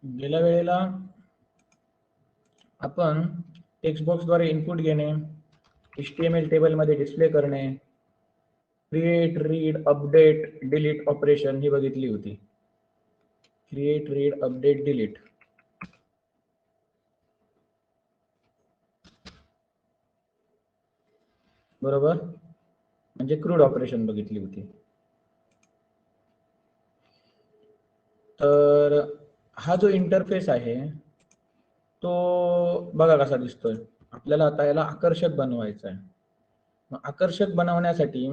गेल्या वेळेला आपण टेक्स्ट बॉक्सद्वारे इनपुट घेणे, HTML टेबलमध्ये डिस्प्ले करणे, create, read, update, delete operation ही बघितली होती. Create, read, update, delete. बरोबर, म्हणजे क्रूड ऑपरेशन बघितली होती. तर हा जो इंटरफेस आहे तो बघा कसा दिसतोय. आपल्याला आता याला आकर्षक बनवायचा आहे. मग आकर्षक बनवण्यासाठी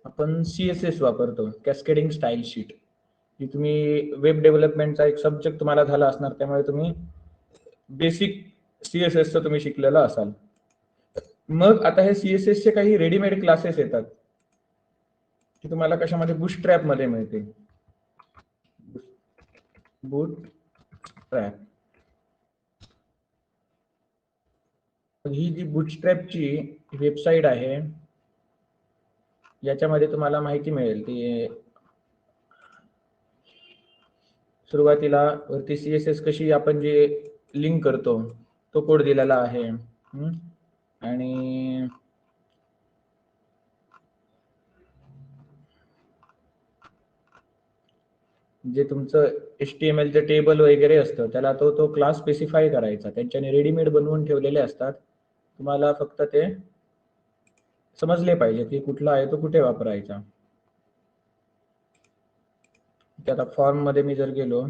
आपण CSS वापरतो, कॅस्केडिंग स्टाईल शीट. जी तुम्ही वेब डेव्हलपमेंटचा एक सब्जेक्ट तुम्हाला झाला असणार, त्यामुळे तुम्ही बेसिक CSS तुम्ही शिकलेला असाल. मग आता हे CSS चे काही रेडीमेड क्लासेस येतात की तुम्हाला कशामध्ये बूटस्ट्रॅप मध्ये मिळते. बूटस्ट्रॅप ही जी बूटस्ट्रॅपची वेबसाईट आहे याच्यामध्ये तुम्हाला माहिती मिळेल ती सुरुवातीला वरती CSS कशी आपण जे लिंक करतो तो कोड दिलेला आहे. आणि जे तुमचं HTML चे टेबल वगैरे असतं त्याला तो क्लास स्पेसिफाय करायचा. त्यांच्याने रेडीमेड बनवून ठेवलेले असतात, तुम्हाला फक्त ते समजले पाहिजे की कुठला आहे तो कुठे वापरायचा. आता फॉर्म मध्ये मी जर गेलो,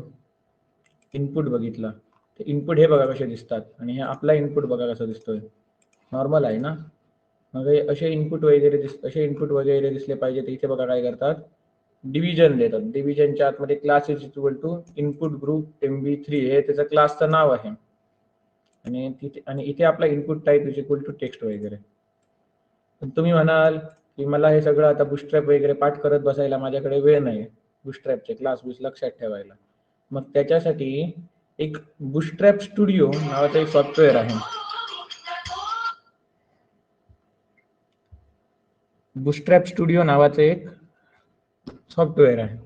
इनपुट बघितला, तर इनपुट हे बघा कसे दिसतात आणि हे आपला इनपुट बघा कसा दिसतोय. नॉर्मल आहे ना. मग असे इनपुट वगैरे दिसले पाहिजे तर इथे बघा काय करतात, डिव्हिजन देतात. डिव्हिजनच्या आतमध्ये class is equal to input group MB3 हे त्याचं क्लासचं नाव आहे. आणि इथे आपला input type is equal to text वगैरे. पण तुम्ही म्हणाल की मला हे सगळं आता बूटस्ट्रॅप वगैरे पाठ करत बसायला माझ्याकडे वेळ नाही, बूटस्ट्रॅपचे क्लास लक्षात ठेवायला. मग त्याच्यासाठी एक बूटस्ट्रॅप स्टुडिओ नावाचं एक सॉफ्टवेअर आहे. बूटस्ट्रॅप स्टुडिओ नावाचं एक सॉफ्टवेअर आहे.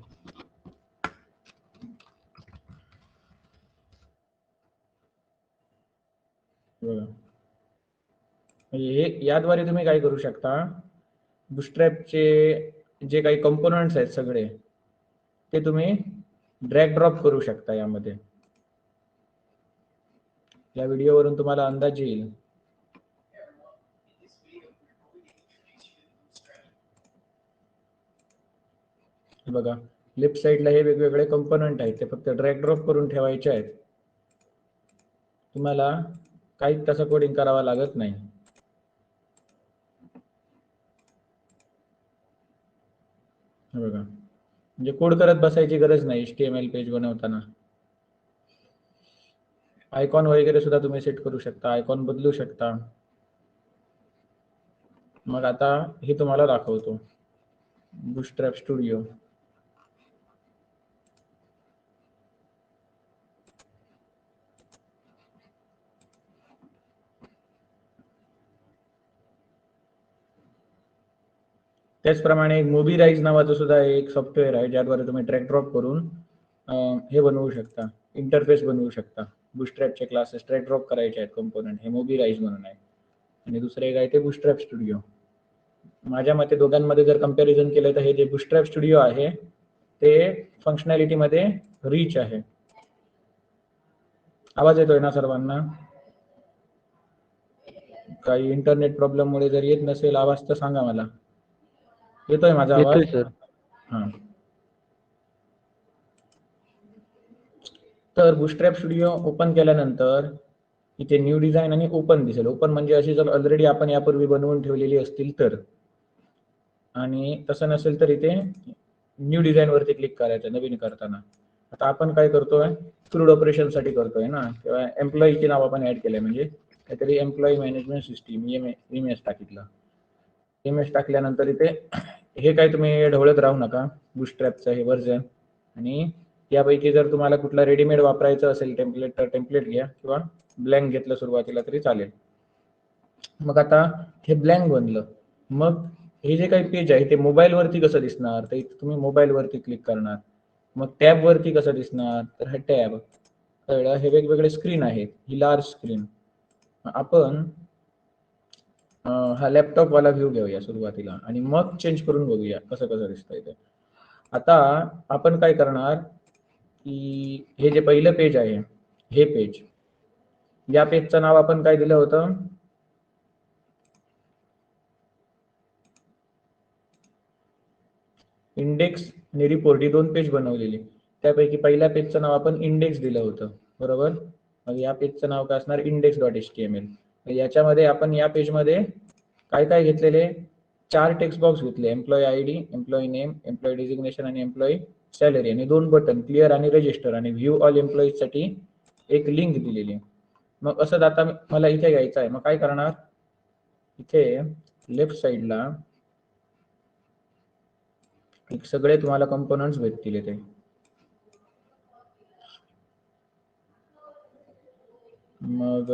म्हणजे याद्वारे तुम्ही काय करू शकता, बूटस्ट्रॅपचे जे काही कंपोनंट्स आहेत सगळे ते तुम्ही ड्रॅग ड्रॉप करू शकता यामध्ये. या व्हिडिओवरून तुम्हाला अंदाज येईल. बघा लेफ्ट साईडला हे वेगवेगळे कंपोनंट आहेत, ते फक्त ड्रॅग ड्रॉप करून ठेवायचे आहेत. तुम्हाला काहीच तसं कोडिंग करावं लागत नाही. बघा म्हणजे कोड करत बसायची गरज नाही HTML पेज बनवताना. आयकॉन वगैरे सुद्धा तुम्ही सेट करू शकता, आयकॉन बदलू शकता. मग आता हे तुम्हाला दाखवतो बूटस्ट्रॅप स्टुडिओ. त्याचप्रमाणे मोबिराइज नावाचं सुद्धा एक सॉफ्टवेअर आहे ज्याद्वारे तुम्ही ड्रॅग ड्रॉप करून हे बनवू शकता, इंटरफेस बनवू शकता. बूटस्ट्रॅपचे क्लासेस ड्रॅग ड्रॉप करायचे आहेत कंपोनंट, हे मोबिराइज म्हणून आहे. आणि दुसरे एक आहे ते बूटस्ट्रॅप स्टुडिओ. माझ्या मते दोघांमध्ये जर कंपॅरिझन केलं तर हे जे बूटस्ट्रॅप स्टुडिओ आहे ते फंक्शनॅलिटी मध्ये रिच आहे. आवाज येतोय ना सर्वांना? काही इंटरनेट प्रॉब्लेम मुळे जर येत नसेल आवाज तर सांगा मला. येतोय माझा आवाज? येतोय सर. हां. तर बूटस्ट्रॅप स्टुडिओ ओपन केल्यानंतर इथे न्यू डिझाईन आणि ओपन दिसेल. ओपन म्हणजे अशी जर ऑलरेडी आपण यापूर्वी बनवून ठेवलेली असतील तर, आणि तसं नसेल तर इथे न्यू डिझाईन वरती क्लिक करायचं नवीन करताना. आता आपण काय करतोय, क्रूड ऑपरेशन साठी करतोय ना, किंवा एम्प्लॉईचे नाव आपण ऍड केलंय, म्हणजे काहीतरी employee management system EMS टाकितलं. EMS टाकल्यानंतर इथे हे काय तुम्ही ढवळत राहू नका, बूटस्ट्रॅपचं हे व्हर्जन. आणि यापैकी जर तुम्हाला कुठला रेडीमेड वापरायचं असेल टेम्पलेट तर टेम्पलेट घ्या, किंवा ब्लँक घेतलं सुरुवातीला तरी चालेल. मग आता हे ब्लँक बनलं. मग हे जे काही पेज आहे ते मोबाईल वरती कसं दिसणार, तर इथे तुम्ही मोबाईल वरती क्लिक करणार. मग टॅब वरती कसं दिसणार, तर हा टॅब. कळलं? हे वेगवेगळे स्क्रीन आहेत, ही लार्ज स्क्रीन. आपण हा लॅपटॉप वाला व्ह्यू घेऊया सुरुवातीला आणि मग चेंज करून बघूया कसं कसं दिसतंय ते. आता आपण काय करणार की हे जे पहिलं पेज आहे, हे पेज, या पेजचं नाव आपण काय दिलं होतं? इंडेक्स आणि रिपोर्ट ही दोन पेज बनवलेली. त्यापैकी पहिल्या पेजचं नाव आपण इंडेक्स दिलं होतं, बरोबर? मग या पेजचं नाव काय असणार? index.html. याच्यामध्ये आपण या पेजमध्ये काय काय घेतलेले? 4 टेक्स्ट बॉक्स घेतले, employee ID, employee name, employee designation आणि एम्प्लॉई सॅलरी, आणि 2 बटन क्लिअर आणि रजिस्टर, आणि व्ह्यू ऑल एम्प्लॉईज साठी एक लिंक दिलेली. मग असं आता मला इथे घ्यायचं आहे, मग काय करणार? इथे लेफ्ट साइडला सगळे तुम्हाला कंपोनंट्स भेटतील इथे. मग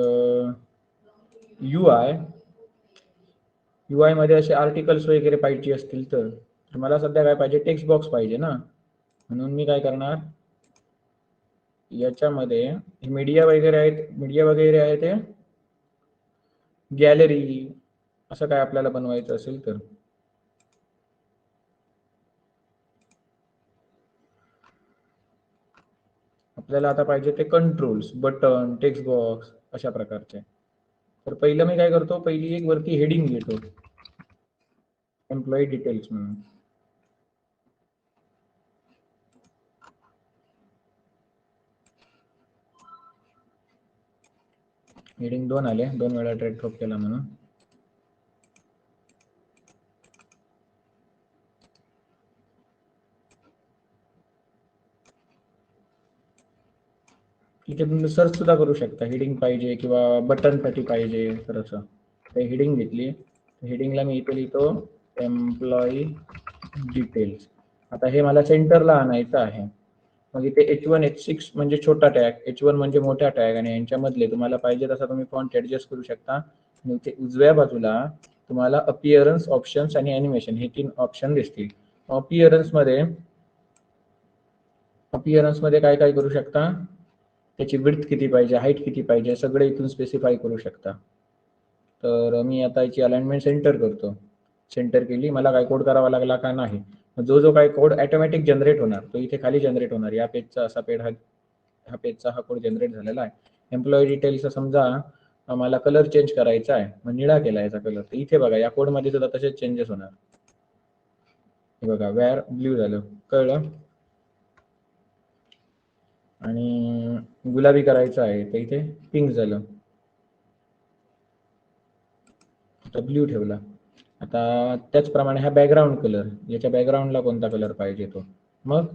UI मध्ये असे आर्टिकल्स वगैरे पाहिजे असतील तर मला सध्या काय पाहिजे? टेक्स्ट बॉक्स पाहिजे ना, म्हणून मी काय करणार, याच्यामध्ये मीडिया वगैरे आहे ते गॅलरी असं काय आपल्याला बनवायचं असेल तर आपल्याला आता पाहिजे ते कंट्रोल्स, बटन, टेक्स्ट बॉक्स अशा प्रकारचे. तर पहिलं मी काय करतो, पहिली एक वरती हेडिंग घेतो, एम्प्लॉई डिटेल्स म्हणून. हेडिंग 2 आले, 2 वेळा ड्रॅग ड्रॉप केला म्हणून. इथे तुम्ही सर्च सुद्धा करू शकता, हेडिंग पाहिजे किंवा बटन साठी पाहिजे तर असं. हेडिंग घेतली, हेडिंगला मी इथे लिहितो एम्प्लॉई डिटेल्स. आता हे मला सेंटरला आणायचं आहे. मग इथे H1 H6 म्हणजे छोटा टॅग, H1 म्हणजे मोठा टॅग, आणि यांच्यामधले तुम्हाला पाहिजे तसा तुम्ही फॉन्ट ऍडजस्ट करू शकता. आणि इथे उजव्या बाजूला तुम्हाला अपीअरन्स, ऑप्शन्स आणि अॅनिमेशन हे 3 ऑप्शन दिसतील. अपीअरन्स मध्ये काय काय करू शकता? त्याची विड्थ किती पाहिजे, हाईट किती पाहिजे, सगळे इथून स्पेसिफाय करू शकता. तर मी आता याची अलाइनमेंट सेंटर करतो. सेंटर केली, मला काय कोड करावा लागला का नाही. जो जो काय कोड ऑटोमॅटिक जनरेट होणार तो इथे खाली जनरेट होणार. या पेजचा असा पेजचा हा कोड जनरेट झालेला आहे. एम्प्लॉई डिटेल्सचा समजा मला कलर चेंज करायचा आहे, मग निळा केला याचा कलर, तर इथे बघा या कोड मध्ये सुद्धा तसेच चेंजेस होणार. हे बघा वेअर ब्ल्यू झालं, कळलं? आणि गुलाबी करायचं आहे तर इथे पिंक झालं, ब्ल्यू ठेवला. आता त्याचप्रमाणे हा बॅकग्राऊंड कलर, याच्या बॅकग्राऊंडला कोणता कलर पाहिजे तो, मग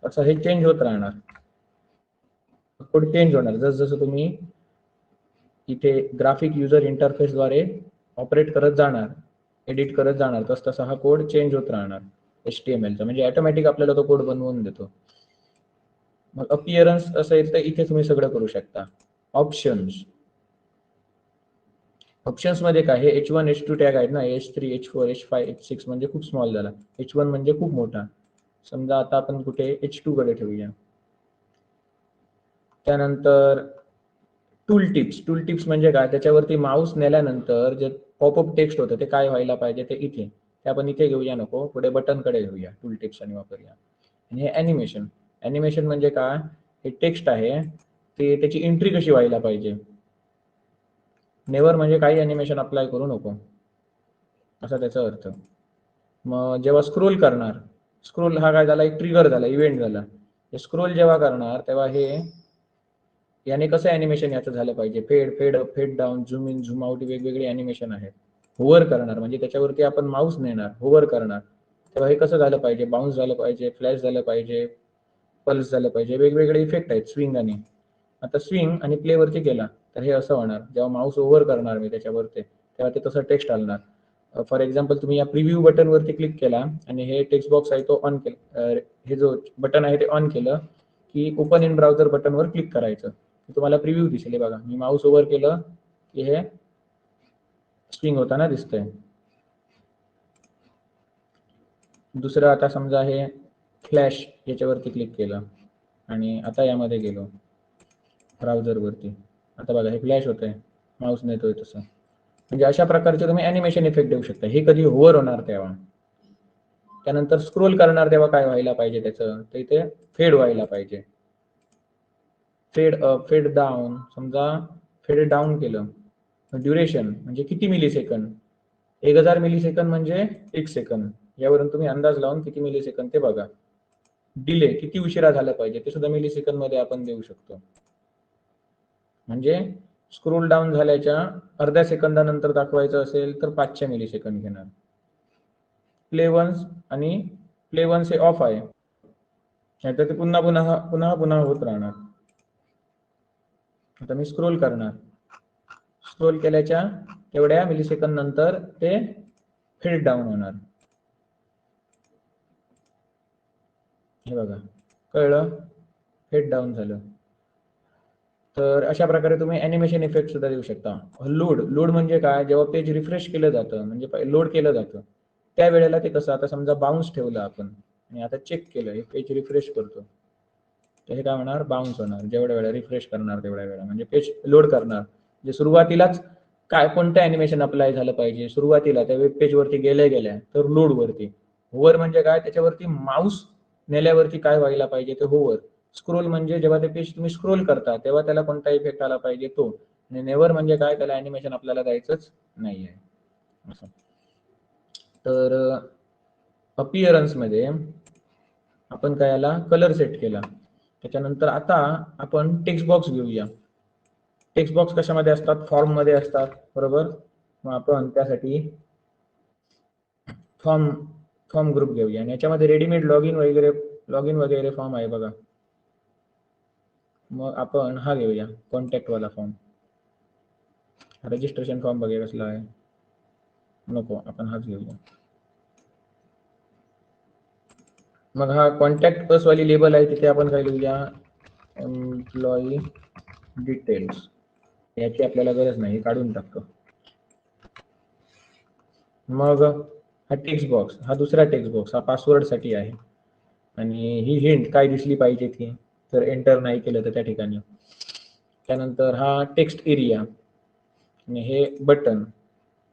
असं हे चेंज होत राहणार. कोड चेंज होणार जसं तुम्ही इथे ग्राफिक युजर इंटरफेसद्वारे ऑपरेट करत जाणार, एडिट करत जाणार, तसा हा कोड चेंज होत राहणार HTMLचा. म्हणजे ऑटोमॅटिक आपल्याला तो कोड बनवून देतो. मग अपीअरन्स असेल तर इथे तुम्ही सगळं करू शकता. ऑप्शन्स मध्ये काय, हे H1 H2 टॅग आहेत ना, H3 H4 H5 H6 म्हणजे खूप स्मॉल झाला, H1 म्हणजे खूप मोठा. समजा आता आपण कुठे H2 कडे ठेवूया. त्यानंतर टूल टिप्स म्हणजे काय, त्याच्यावरती माऊस नेल्यानंतर जे पॉपअप टेक्स्ट होतं ते काय व्हायला पाहिजे ते इथे, ते आपण इथे घेऊया नको, पुढे बटन कडे घेऊया, टूल टिप्स आणि वापरूया. आणि हे ॲनिमेशन म्हणजे काय, हे टेक्स्ट आहे ते त्याची एंट्री कशी व्हायला पाहिजे. नेवर म्हणजे काही ॲनिमेशन अप्लाय करू नको असा त्याचा अर्थ. मग जेव्हा स्क्रोल करणार, स्क्रोल हा काय झाला, एक ट्रिगर झाला, इव्हेंट झाला. स्क्रोल जेव्हा करणार तेव्हा हे याने कसं ॲनिमेशन याचं झालं पाहिजे, फेड अप, फेड down, zoom in, zoom out, वेगवेगळे ॲनिमेशन आहेत. होवर करणार म्हणजे त्याच्यावरती आपण माऊस नेणार, होवर करणार, तेव्हा हे कसं झालं पाहिजे, बाउन्स झालं पाहिजे, फ्लॅश झालं पाहिजे, पल्स झालं पाहिजे, वेगवेगळे इफेक्ट आहेत स्विंग आणि. आता स्विंग आणि प्ले वरती केला तर हे असं होणार, जेव्हा माऊस ओव्हर करणार मी त्याच्यावरती तेव्हा ते तसं टेक्स्ट आलणार. फॉर एक्झाम्पल तुम्ही या प्रिव्ह्यू बटन वरती क्लिक केला आणि हे टेक्स्ट बॉक्स आहे तो ऑन केला, हे जो बटन आहे ते ऑन केलं की ओपन इन ब्राउझर बटनवर क्लिक करायचं, तुम्हाला प्रिव्ह्यू दिसेल. बघा मी माऊस ओव्हर केलं की हे स्विंग होताना दिसतंय. दुसरं आता समजा हे फ्लॅश याच्यावरती क्लिक केलं आणि आता यामध्ये गेलो ब्राउझरवरती. आता बघा हे फ्लॅश होत आहे, माऊस नेतोय तसं. म्हणजे अशा प्रकारचे तुम्ही ॲनिमेशन इफेक्ट देऊ शकता. हे कधी होवर होणार तेव्हा. त्यानंतर स्क्रोल करणार तेव्हा काय व्हायला पाहिजे त्याचं, तर इथे फेड व्हायला पाहिजे. फेड अप, फेड डाऊन. समजा फेड डाऊन केलं, ड्युरेशन म्हणजे किती मिली सेकंद, 1000 मिली सेकंद म्हणजे 1 सेकंद. यावरून तुम्ही अंदाज लावून किती मिली सेकंद ते बघा. डिले किती उशिरा झालं पाहिजे ते सुद्धा मिली सेकंद मध्ये आपण देऊ शकतो. म्हणजे स्क्रोल डाऊन झाल्याच्या अर्ध्या सेकंदानंतर दाखवायचं असेल तर 500 मिली सेकंद घेणार. प्ले वन्स आणि प्ले वन्स हे ऑफ आहे, नाहीतर ते पुन्हा पुन्हा पुन्हा पुन्हा होत राहणार. आता मी स्क्रोल करणार, स्क्रोल केल्याच्या तेवढ्या मिली सेकंद नंतर ते फेड डाऊन होणार. हे बघा कळलं, फेड डाऊन झालं. तर अशा प्रकारे तुम्ही ॲनिमेशन इफेक्ट सुद्धा देऊ शकता. लोड म्हणजे काय, जेव्हा पेज रिफ्रेश केलं जातं म्हणजे लोड केलं जातं त्यावेळेला ते कसं, आता समजा बाउन्स ठेवलं आपण आणि आता चेक केलं, हे पेज रिफ्रेश करतो, तर हे काय होणार, बाउन्स होणार. जेवढ्या वेळा रिफ्रेश करणार तेवढ्या वेळा म्हणजे पेज लोड करणार. म्हणजे सुरुवातीलाच काय कोणतं ॲनिमेशन अप्लाय झालं पाहिजे, सुरुवातीला त्या वेब पेजवरती गेल्या तर लोडवरती. होवर म्हणजे काय, त्याच्यावरती माऊस नेल्यावरती काय व्हायला पाहिजे ते होवर. स्क्रोल म्हणजे जेव्हा ते पेज तुम्ही स्क्रोल करता तेव्हा त्याला कोणता इफेक्ट आला पाहिजे तो. आणि नेवर म्हणजे काय, त्याला ॲनिमेशन आपल्याला द्यायचंच नाही आहे असं. तर अपीअरन्स मध्ये आपण काय याला कलर सेट केला. त्याच्यानंतर आता आपण टेक्स्ट बॉक्स घेऊया. टेक्स्ट बॉक्स कशामध्ये असतात, फॉर्म मध्ये असतात, बरोबर. मग आपण त्यासाठी फॉर्म ग्रुप घेऊया आणि याच्यामध्ये रेडीमेड लॉगिन वगैरे फॉर्म आहे बघा. मग आपण हा घेऊया कॉन्टॅक्ट वाला फॉर्म. रजिस्ट्रेशन फॉर्म वगैरे कसला आहे नको, आपण हाच घेऊया. मग हा कॉन्टॅक्ट अस वाली लेबल आहे, तिथे आपण काय लिहूया, एम्प्लॉई डिटेल्स. याची आपल्याला गरज नाही, काढून टाकतो. मग हा टेक्स्ट बॉक्स, हा दुसरा टेक्स्ट बॉक्स, हा पासवर्ड साठी आहे आणि ही हिंट काय दिसली पाहिजे ती, तर एंटर नाही केलं तर त्या ठिकाणी. त्यानंतर हा टेक्स्ट एरिया आणि हे बटन.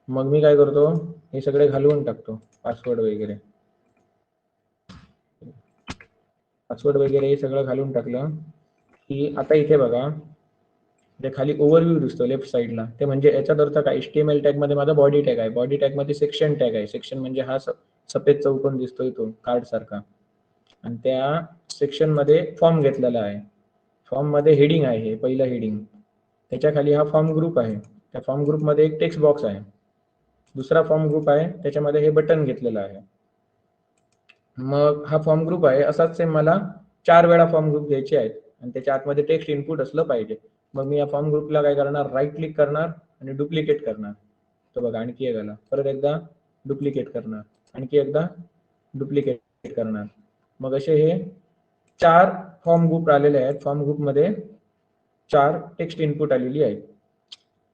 मग मी काय करतो, हे सगळे घालवून टाकतो, पासवर्ड वगैरे. पासवर्ड वगैरे हे सगळं घालून टाकलं की आता इथे बघा जे खाली ओव्हरव्ह्यू दिसतो लेफ्ट साईडला, ते म्हणजे याचा अर्थ काय, HTML टॅग मध्ये माझा बॉडी टॅग आहे, बॉडी टॅग मध्ये सेक्शन टॅग आहे. सेक्शन म्हणजे हा सफेद चौकोन दिसतोय तो कार्ड सारखा, आणि त्या सेक्शन मध्ये फॉर्म घेतलेला आहे. फॉर्म मध्ये हेडिंग आहे, हे पहिलं हेडिंग. त्याच्या खाली हा फॉर्म ग्रुप आहे, त्या फॉर्म ग्रुप मध्ये एक टेक्स्ट बॉक्स आहे. दुसरा फॉर्म ग्रुप आहे, त्याच्यामध्ये हे बटन घेतलेलं आहे. मग हा फॉर्म ग्रुप आहे, असाच सेम मला 4 वेळा फॉर्म ग्रुप घ्यायचे आहेत आणि त्याच्या आतमध्ये टेक्स्ट इनपुट असलं पाहिजे. मग मी या फॉर्म ग्रुपला काय करणार, राईट क्लिक करणार आणि डुप्लिकेट करणार. तो बघा आणखी एक आला, परत एकदा डुप्लिकेट करणार, आणखी एकदा डुप्लिकेट करणार. मग असे हे 4 फॉर्म ग्रुप आलेले आहेत. फॉर्म ग्रुप मध्ये 4 टेक्स्ट इनपुट आलेली आहेत.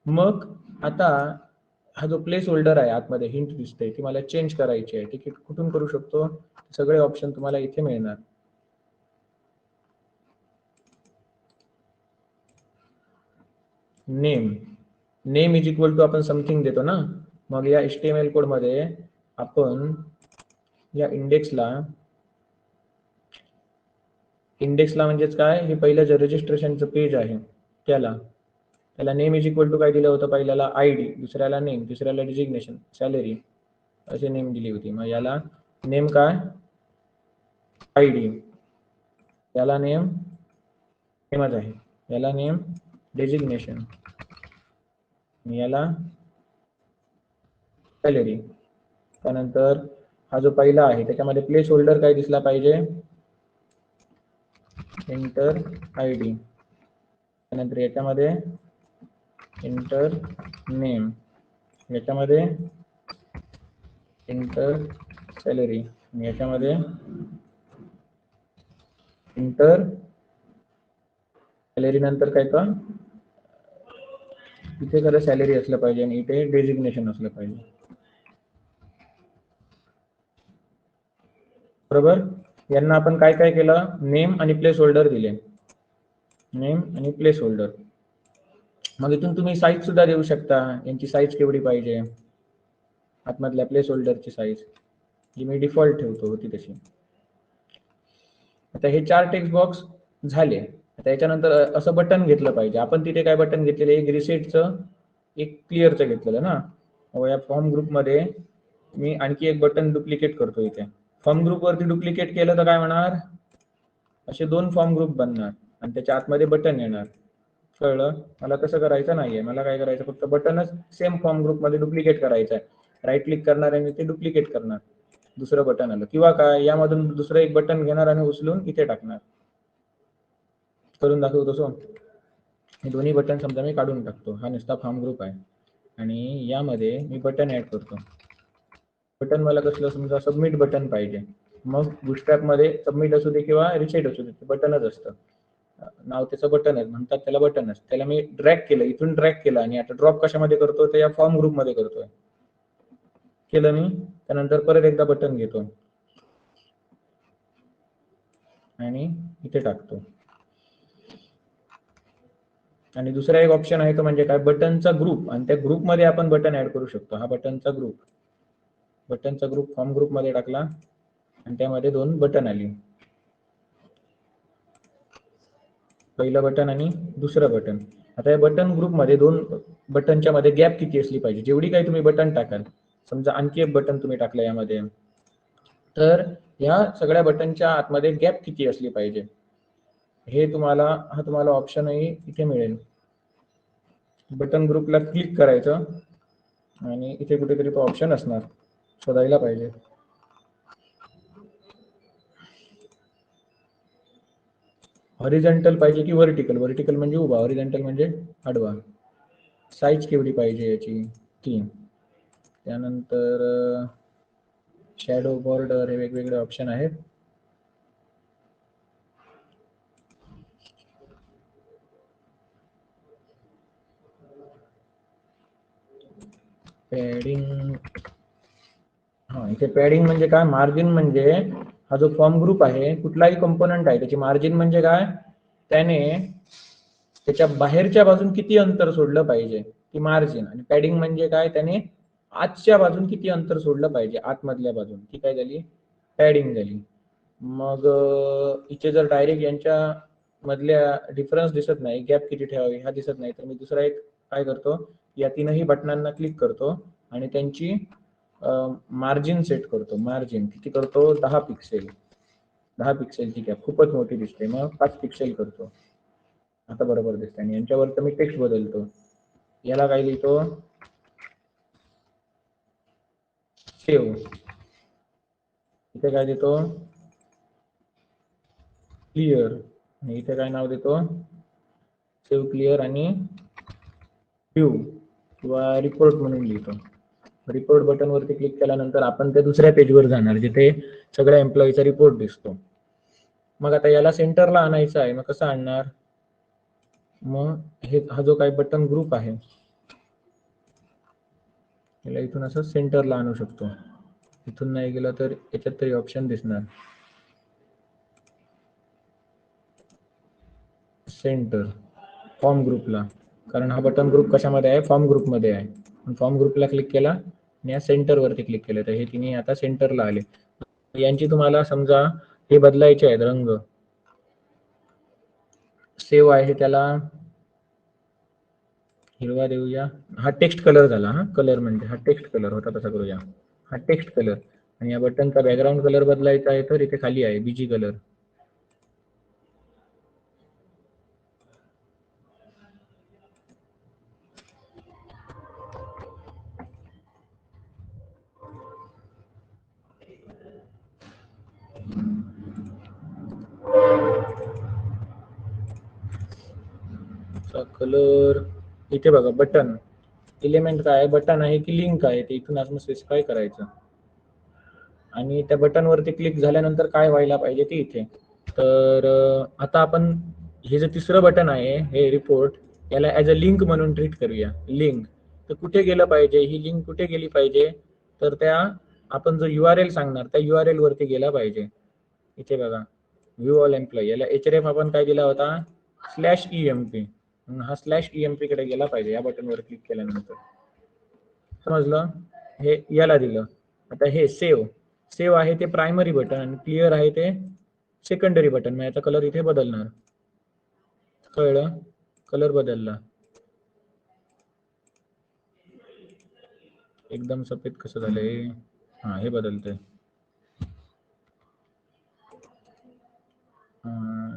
मग आता हा जो प्लेस होल्डर आहे आतमध्ये हिंट दिसते, ती मला चेंज करायची आहे. ती कुठून करू शकतो, सगळे ऑप्शन तुम्हाला इथे मिळणार. नेम इज इक्वल टू आपण समथिंग देतो ना. मग या HTML कोड मध्ये आपण या इंडेक्सला म्हणजेच काय, हे पहिलं जे रजिस्ट्रेशनचं पेज आहे त्याला नेम इज इक्वल टू काय दिलं होतं, पहिल्याला ID, दुसऱ्याला नेम, तिसऱ्याला डिजिग्नेशन, सॅलरी असे नेम दिली होती. मग याला नेम काय, ID, याला नेम नेमच आहे, याला नेम डेजिग्नेशन, याला सॅलरी. त्यानंतर हा जो पहिला आहे त्याच्यामध्ये प्लेस होल्डर काय दिसला पाहिजे, एंटर ID. त्यानंतर याच्यामध्ये एंटर नेम, याच्यामध्ये एंटर सॅलरी, याच्यामध्ये एंटर सॅलरी. नंतर काय का इथे खरं सॅलरी असलं पाहिजे आणि इथे डेजिग्नेशन असलं पाहिजे, बरोबर. यांना आपण काय काय केलं, नेम आणि प्लेस होल्डर दिले. नेम आणि प्लेस होल्डर. मग इथून तुम्ही साईज सुद्धा देऊ शकता, यांची साईज केवढी पाहिजे, आतमधल्या प्लेस होल्डरची साईज जी मी डिफॉल्ट ठेवतो होती तशी. आता हे 4 टेक्स्ट बॉक्स झाले. आता याच्यानंतर असं बटन घेतलं पाहिजे आपण. तिथे काय बटन घेतलेलं, एक रिसेटचं एक क्लिअरचं घेतलेलं ना. या फॉर्म ग्रुपमध्ये मी आणखी एक बटन डुप्लिकेट करतो इथे. फॉर्म ग्रुप वरती डुप्लिकेट केलं तर काय होणार, असे 2 फॉर्म ग्रुप बनणार आणि त्याच्या आतमध्ये बटन येणार. कळलं? मला तसं करायचं नाहीये. मला काय करायचं, फक्त बटनच सेम फॉर्म ग्रुप मध्ये डुप्लिकेट करायचं आहे. राईट क्लिक करणार आणि ते डुप्लिकेट करणार, दुसरं बटन आलं. किंवा काय, यामधून दुसरं एक बटन घेणार आणि उचलून इथे टाकणार. करून दाखवतो तसं. हे दोन्ही बटन समजा मी काढून टाकतो. हा नुसता फॉर्म ग्रुप आहे आणि यामध्ये मी बटन ऍड करतो. बटन मला कसलं, समजा सबमिट बटन पाहिजे. मग बुटस्ट्रॅप मध्ये सबमिट असू दे किंवा रिसेट असू दे, बटनच असतं. नाव त्याचं बटन आहे म्हणतात त्याला, बटनच. त्याला मी ड्रॅग केलं, इथून ड्रॅग केलं आणि आता ड्रॉप कशामध्ये करतो, तर या फॉर्म ग्रुप मध्ये करतोय. केलं मी. त्यानंतर परत एकदा बटन घेतो आणि इथे टाकतो. आणि दुसरा एक ऑप्शन आहे तो म्हणजे काय, बटनचा ग्रुप. आणि त्या ग्रुपमध्ये आपण बटन ऍड करू शकतो. हा बटनचा ग्रुप फॉर्म ग्रुप मध्ये टाकला आणि त्यामध्ये 2 बटन आली, पहिलं बटन आणि दुसरं बटन. आता या बटन ग्रुप मध्ये 2 बटनच्या मध्ये गॅप किती असली पाहिजे, जेवढी काही तुम्ही बटन टाकाल. समजा आणखी एक बटन तुम्ही टाकलं यामध्ये, तर या सगळ्या बटनच्या आतमध्ये गॅप किती असली पाहिजे हे तुम्हाला ऑप्शनही इथे मिळेल. बटन ग्रुपला क्लिक करायचं आणि इथे कुठेतरी तो ऑप्शन असणार, शोधायला पाहिजे. हॉरिझॉन्टल पाहिजे की व्हर्टिकल. व्हर्टिकल म्हणजे उभा, हॉरिझॉन्टल म्हणजे आडवा. साईज केवढी पाहिजे याची, 3. त्यानंतर शॅडो बॉर्डर, हे वेगवेगळे ऑप्शन आहेत. पॅडिंग, हा इथे पॅडिंग म्हणजे काय, मार्जिन म्हणजे हा जो फॉर्म ग्रुप आहे, कुठलाही कंपोनंट आहे, त्याची मार्जिन म्हणजे काय, त्याने त्याच्या बाहेरच्या बाजून किती अंतर सोडलं पाहिजे ती मार्जिन. आणि पॅडिंग म्हणजे काय, त्याने आतच्या बाजून किती अंतर सोडलं पाहिजे, आतमधल्या बाजून, ती काय झाली, पॅडिंग झाली. मग इथे जर डायरेक्ट यांच्या मधल्या डिफरन्स दिसत नाही, गॅप किती ठेवावी हा दिसत नाही, तर मी दुसरा एक काय करतो, या 3ही बटनांना क्लिक करतो आणि त्यांची मार्जिन सेट करतो. मार्जिन किती करतो, 10 पिक्सेल. 10 पिक्सेलची गॅप खूपच मोठी दिसते, मग 5 पिक्सेल करतो. आता बरोबर दिसते. आणि यांच्यावर तर मी टेक्स्ट बदलतो. याला काय लिहितो, सेव. इथे काय देतो, क्लिअर. आणि इथे काय नाव देतो, सेव क्लिअर आणि व्ह्यू किंवा रिपोर्ट म्हणून लिहितो. रिपोर्ट बटन वरती क्लिक केल्यानंतर आपण त्या दुसऱ्या पेजवर जाणार जिथे सगळ्या एम्प्लॉईचा रिपोर्ट दिसतो. मग आता याला सेंटरला आणायचं आहे, मग कसं आणणार, मग हा जो काही बटन ग्रुप आहे याला इथून असं सेंटरला आणू शकतो. इथून नाही गेला तर याच्यात तरी ऑप्शन दिसणार, सेंटर फॉर्म ग्रुपला. कारण हा बटन ग्रुप कशामध्ये आहे, फॉर्म ग्रुपमध्ये आहे. फॉर्म ग्रुपला क्लिक केला आणि या सेंटर वरती क्लिक केलं तर हे तिन्ही आता सेंटरला आले. यांची तुम्हाला समजा हे बदलायचे आहेत रंग. सेव आहे त्याला हिरवा देऊया. हा टेक्स्ट कलर झाला. हा कलर म्हणजे हा टेक्स्ट कलर होता तसा करूया. हा टेक्स्ट कलर. आणि या बटनचा बॅकग्राऊंड कलर बदलायचा आहे तर इथे खाली आहे बीजी कलर. कलर इथे बघा, बटन एलिमेंट काय आहे, बटन आहे की लिंक आहे ते इथून आपण स्पेसिफाय करायचं. आणि त्या बटन वरती क्लिक झाल्यानंतर काय व्हायला पाहिजे ते इथे. तर आता आपण हे जे तिसरं बटन आहे हे रिपोर्ट, याला ऍज अ लिंक म्हणून ट्रीट करूया. लिंक तर कुठे गेलं पाहिजे, ही लिंक कुठे गेली पाहिजे, तर त्या आपण जो URL सांगणार त्या URL वरती गेला पाहिजे. इथे बघा व्ह्यू ऑल एम्प्लॉई, याला href आपण काय दिला होता, /emp, हा /emp कडे गेला पाहिजे या बटनवर क्लिक केल्यानंतर. समजलं? हे याला दिलं. आता हे सेव्ह आहे ते प्रायमरी बटन आणि क्लिअर आहे ते सेकंडरी बटन. मग याचा कलर इथे बदलणार. कळलं? कलर बदलला. एकदम सफेद कसं झालंय? हा, हे बदलतंय.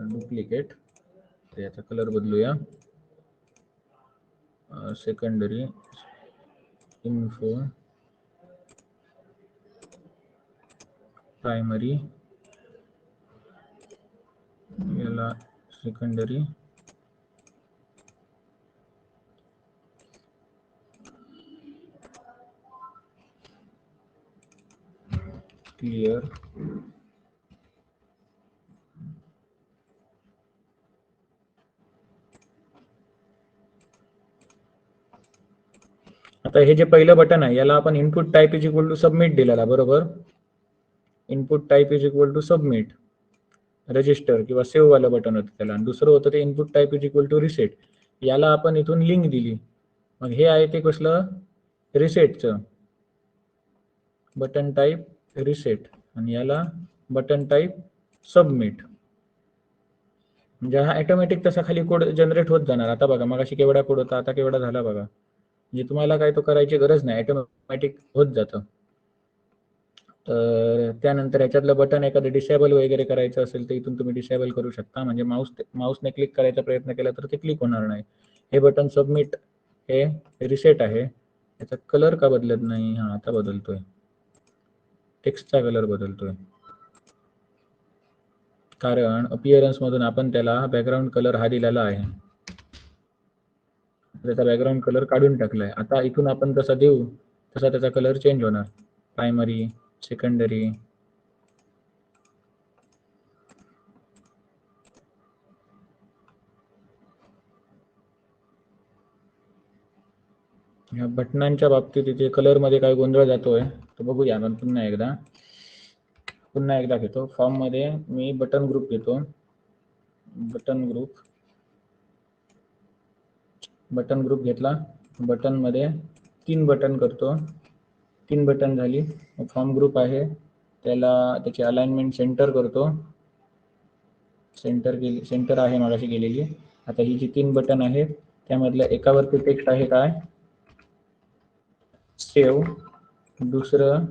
डुप्लिकेट. याचा कलर बदलूया. सेकंडरी इन्फो प्रायमरी, याला सेकंडरी, क्लिअर, आता हे जे पहिलं बटन आहे याला आपण input type is equal to submit दिलेला, बरोबर. Input type is equal to submit register किंवा सेव्ह वालं बटन होतं त्याला, आणि दुसरं होतं ते input type is equal to reset. याला आपण इथून लिंक दिली. मग हे आहे ते कसलं? रिसेटचं बटन टाइप रिसेट, आणि याला बटन टाइप सबमिट. म्हणजे हा ऑटोमॅटिक तसा खाली कोड जनरेट होत जाणार. आता बघा, मगाशी केवढा कोड होता, आता केवढा झाला बघा. म्हणजे तुम्हाला काय तो करायची गरज नाही, ऑटोमॅटिक होत जातं. तर त्यानंतर याच्यातलं बटन एखादं डिसेबल वगैरे करायचं असेल तर इथून तुम्ही डिसेबल करू शकता. म्हणजे माऊसने क्लिक करायचा प्रयत्न केला तर ते क्लिक होणार नाही. हे बटन सबमिट हे रिसेट आहे. याचा कलर का बदलत नाही? हा, आता बदलतोय. टेक्स्टचा कलर बदलतोय, कारण अपीअरन्स मधून आपण त्याला बॅकग्राऊंड कलर हा दिलेला आहे. त्याचा बॅकग्राऊंड कलर काढून टाकलाय. आता इथून आपण जसा देऊ तसा त्याचा कलर चेंज होणार. प्रायमरी, सेकंडरी, ह्या बटनांच्या बाबतीत इथे कलर मध्ये काय गोंधळ जातोय तो बघूया आपण पुन्हा एकदा घेतो. फॉर्म मध्ये मी बटन ग्रुप घेतो. बटन ग्रुप घेतला. बटन मध्ये 3 बटन करतो. 3 बटन झाली. फॉर्म ग्रुप आहे त्याला त्याची अलाइनमेंट सेंटर करतो. सेंटर आहे मगाशी गेलेली. आता ही जी 3 बटन आहेत त्यामधल्या एकावरती टेक्स्ट आहे काय? सेव्ह. दुसरं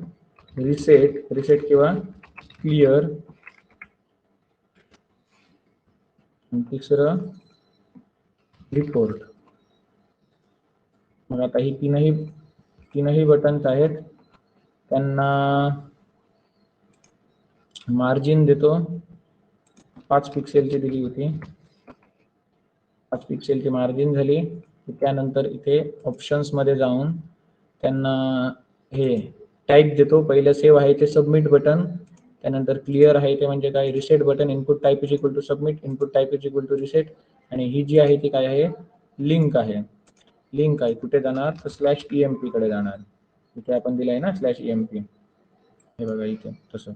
रिसेट किंवा क्लिअर. तिसरं रिपोर्ट. मग आता ही तीनही बटन्स आहेत, त्यांना मार्जिन देतो 5 पिक्सेलची दिली होती. 5 पिक्सेलची मार्जिन झाली. त्यानंतर इथे ऑप्शन्स मध्ये जाऊन त्यांना हे टाईप देतो. पहिलं सेव्ह आहे ते सबमिट बटन, त्यानंतर क्लिअर आहे ते म्हणजे काय? Reset button. Input type is equal to submit, input type is equal to reset. आणि ही जी आहे ती काय आहे? लिंक आहे. कुठे जाणार? तर /emp कडे जाणार. इथे आपण दिलाय ना /emp. हे बघा इथे तसं.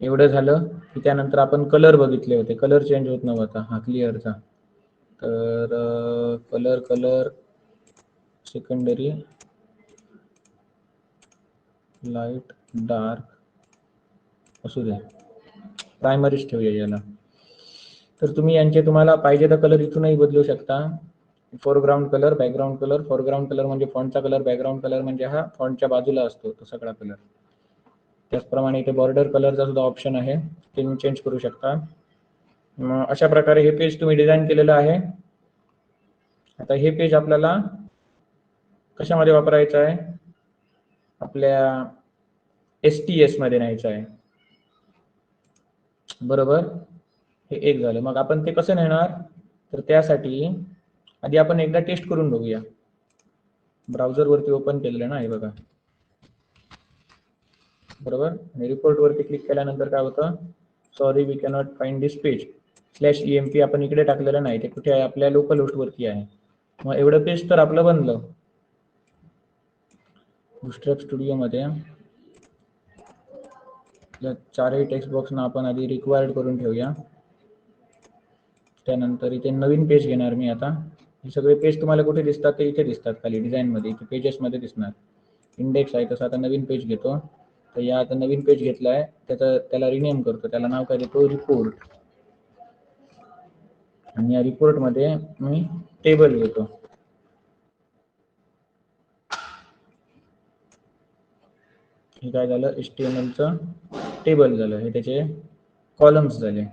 एवढं झालं की त्यानंतर आपण कलर बघितले होते. कलर चेंज होत नव्हता हा क्लिअरचा. तर कलर सेकंडरी, लाईट, डार्क असू दे. प्रायमरीच ठेवूया याला. तर तुम्ही तुम्हाला पाहिजे तर कलर इथूनही बदलू शकता. Foreground colour, background colour. Foreground colour म्हणजे फॉन्टचा कलर, बॅकग्राऊंड कलर म्हणजे हा फॉन्टच्या बाजूला असतो तो सगळा कलर. त्याचप्रमाणे इथे बॉर्डर कलरचा सुद्धा ऑप्शन आहे, ते तुम्ही चेंज करू शकता. अशा प्रकारे हे पेज तुम्ही डिझाईन केलेलं आहे. आता हे पेज आपल्याला कशामध्ये वापरायचं आहे? आपल्या STS मध्ये न्यायचं आहे, बरोबर. हे एक झालं. मग आपण ते कसं नेणार? तर त्यासाठी आधी आपण एकदा टेस्ट करून बघूया. ब्राउझर वरती ओपन केलेलं ना, हे बघा, बरोबर. आणि रिपोर्ट वरती क्लिक केल्यानंतर काय होतं? Sorry we cannot find this page. /emp आपण इकडे टाकलेलं नाही, ते कुठे आहे? आपल्या लोकल होस्ट वरती आहे. मग एवढं पेज तर आपलं बनलं. बूटस्ट्रॅप स्टुडिओ मध्ये चारही टेक्स्ट बॉक्सना आपण आधी रिक्वायर्ड करून ठेवूया. त्यानंतर इथे नवीन पेज घेणार मी आता. हे सगळे पेज तुम्हाला कुठे दिसतात ते इथे दिसतात खाली डिझाईनमध्ये, इथे पेजेसमध्ये दिसणार. इंडेक्स आहे तसं आता नवीन पेज घेतो. तर या आता नवीन पेज घेतलाय, त्याला रिनेम करतो, त्याला नाव काय देतो, रिपोर्ट. आणि या रिपोर्टमध्ये मी टेबल घेतो. हे काय झालं, HTMLचं टेबल झालं, हे त्याचे कॉलम्स झाले.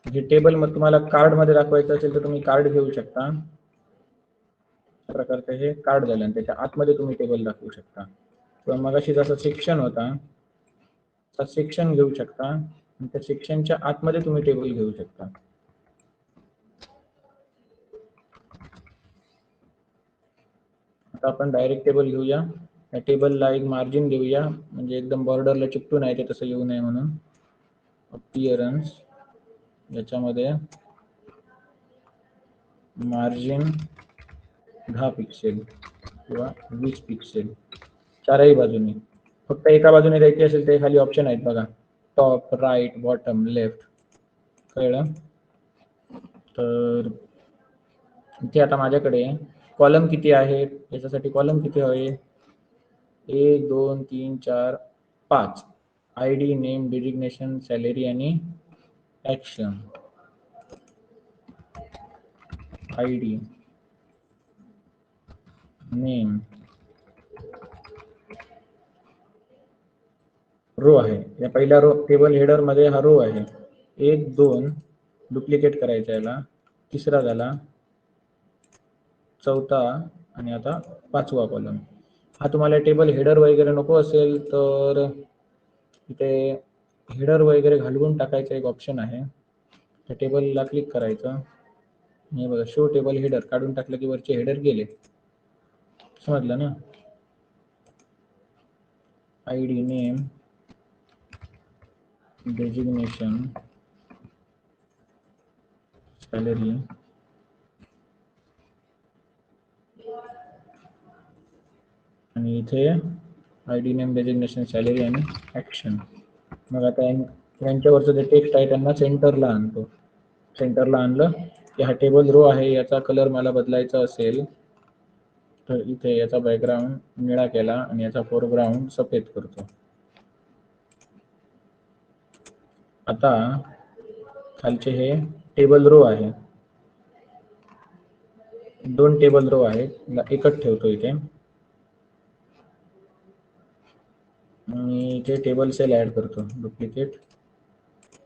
जे टेबल मग तुम्हाला कार्ड मध्ये दाखवायचं असेल तर तुम्ही कार्ड घेऊ शकता. प्रकारचे हे कार्ड झालं आणि त्याच्या आतमध्ये तुम्ही टेबल दाखवू शकता. किंवा मगाशी जसा सेक्शन होता तसा सेक्शन घेऊ शकता आणि त्या सेक्शनच्या आतमध्ये तुम्ही टेबल घेऊ शकता. आता आपण डायरेक्ट टेबल घेऊया. या टेबलला एक मार्जिन देऊया, म्हणजे एकदम बॉर्डरला चिकटून आहे ते तसं येऊ नये म्हणून. अपीअरन्स याच्यामध्ये मार्जिन 10 पिक्सेल किंवा 20 पिक्सेल चारही बाजूनी. फक्त एका बाजूने द्यायची असेल तर खाली ऑप्शन आहेत बघा, टॉप, राईट, बॉटम, लेफ्ट. कळलं? तर इथे आता माझ्याकडे कॉलम किती आहेत, याच्यासाठी कॉलम किती हवे, 1 2 3 4 5. ID, नेम, डेजिग्नेशन, सॅलरी आणि ऍक्शन. ID, नेम, रो आहे. या पहिल्या रो टेबल हेडर मध्ये हा रो आहे. 1 2 डुप्लिकेट करायचा याला, तिसरा झाला, चौथा आणि आता 5वा कॉलम. हा तुम्हाला टेबल हेडर वगैरे नको असेल तर इथे हेडर वगैरे घालवून टाकायचं एक ऑप्शन आहे. त्या टेबलला क्लिक करायचं. हे बघा, शो टेबल हेडर काढून टाकलं की वरचे हेडर गेले. समजलं ना? ID, नेम, डेजिग्नेशन, सॅलरी आणि इथे ID, नेम, डेजिग्नेशन, सॅलरी आणि ऍक्शन. मग आता यांच्यावरचं जे टेक्स्ट आहे त्यांना सेंटरला आणतो. सेंटरला आणलं की हा टेबल रो आहे, याचा कलर मला बदलायचा असेल तर इथे याचा बॅकग्राऊंड निळा केला आणि याचा फोरग्राऊंड सफेद करतो. आता खालचे हे टेबल रो आहे, 2 टेबल रो आहेत, एकच ठेवतो इथे. आणि इथे टेबल सेल ऍड करतो, डुप्लिकेट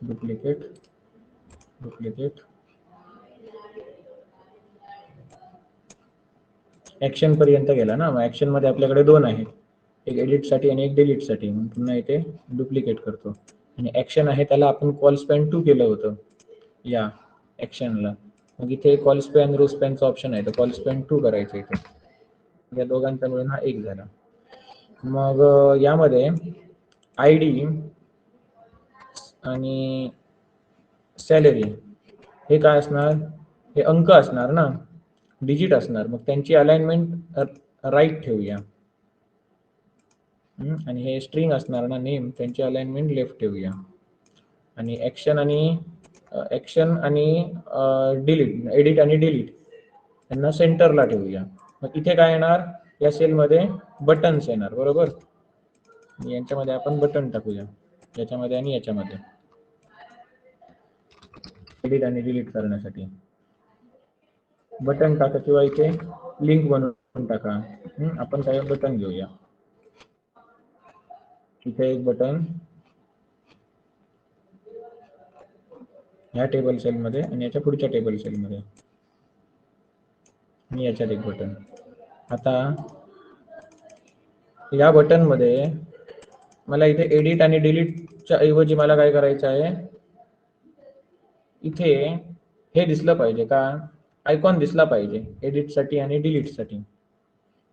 डुप्लिकेट डुप्लिकेट. ऍक्शन पर्यंत गेला ना. मग ऍक्शन मध्ये आपल्याकडे 2 आहेत, एक एडिट साठी आणि एक डिलीट साठी. मग पुन्हा इथे डुप्लिकेट करतो. आणि ऍक्शन आहे त्याला आपण कॉल स्पॅन 2 केलं होतं या ऍक्शनला. मग इथे कॉल स्पॅन, रो स्पॅनचा ऑप्शन आहे, तर कॉल स्पॅन 2 करायचं इथे. या दोघांचा मिळून हा 1 झाला. मग यामध्ये ID आणि सॅलरी हे काय असणार, हे अंक असणार ना, डिजिट असणार. मग त्यांची अलाइनमेंट राईट ठेवूया. आणि हे स्ट्रिंग असणार ना, नेम, त्यांची अलाइनमेंट लेफ्ट ठेवूया. आणि ऍक्शन आणि डिलीट, एडिट आणि डिलीट यांना सेंटरला ठेवूया. मग इथे काय येणार, या सेलमध्ये बटन्स येणार, बरोबर. यांच्यामध्ये आपण बटन टाकूया, याच्यामध्ये आणि याच्यामध्ये, एडिट आणि डिलीट करण्यासाठी बटन टाका किंवा इथे लिंक बनवून टाका. आपण काय बटन घेऊया. इथे एक बटन ह्या टेबल सेलमध्ये आणि याच्या पुढच्या टेबल सेलमध्ये आणि याच्यात एक बटन. आता या बटन मध्ये मला इथे एडिट आणि डिलीटच्या ऐवजी मला काय करायचं आहे, इथे हे दिसलं पाहिजे का, आयकॉन दिसला पाहिजे एडिट साठी आणि डिलीट साठी.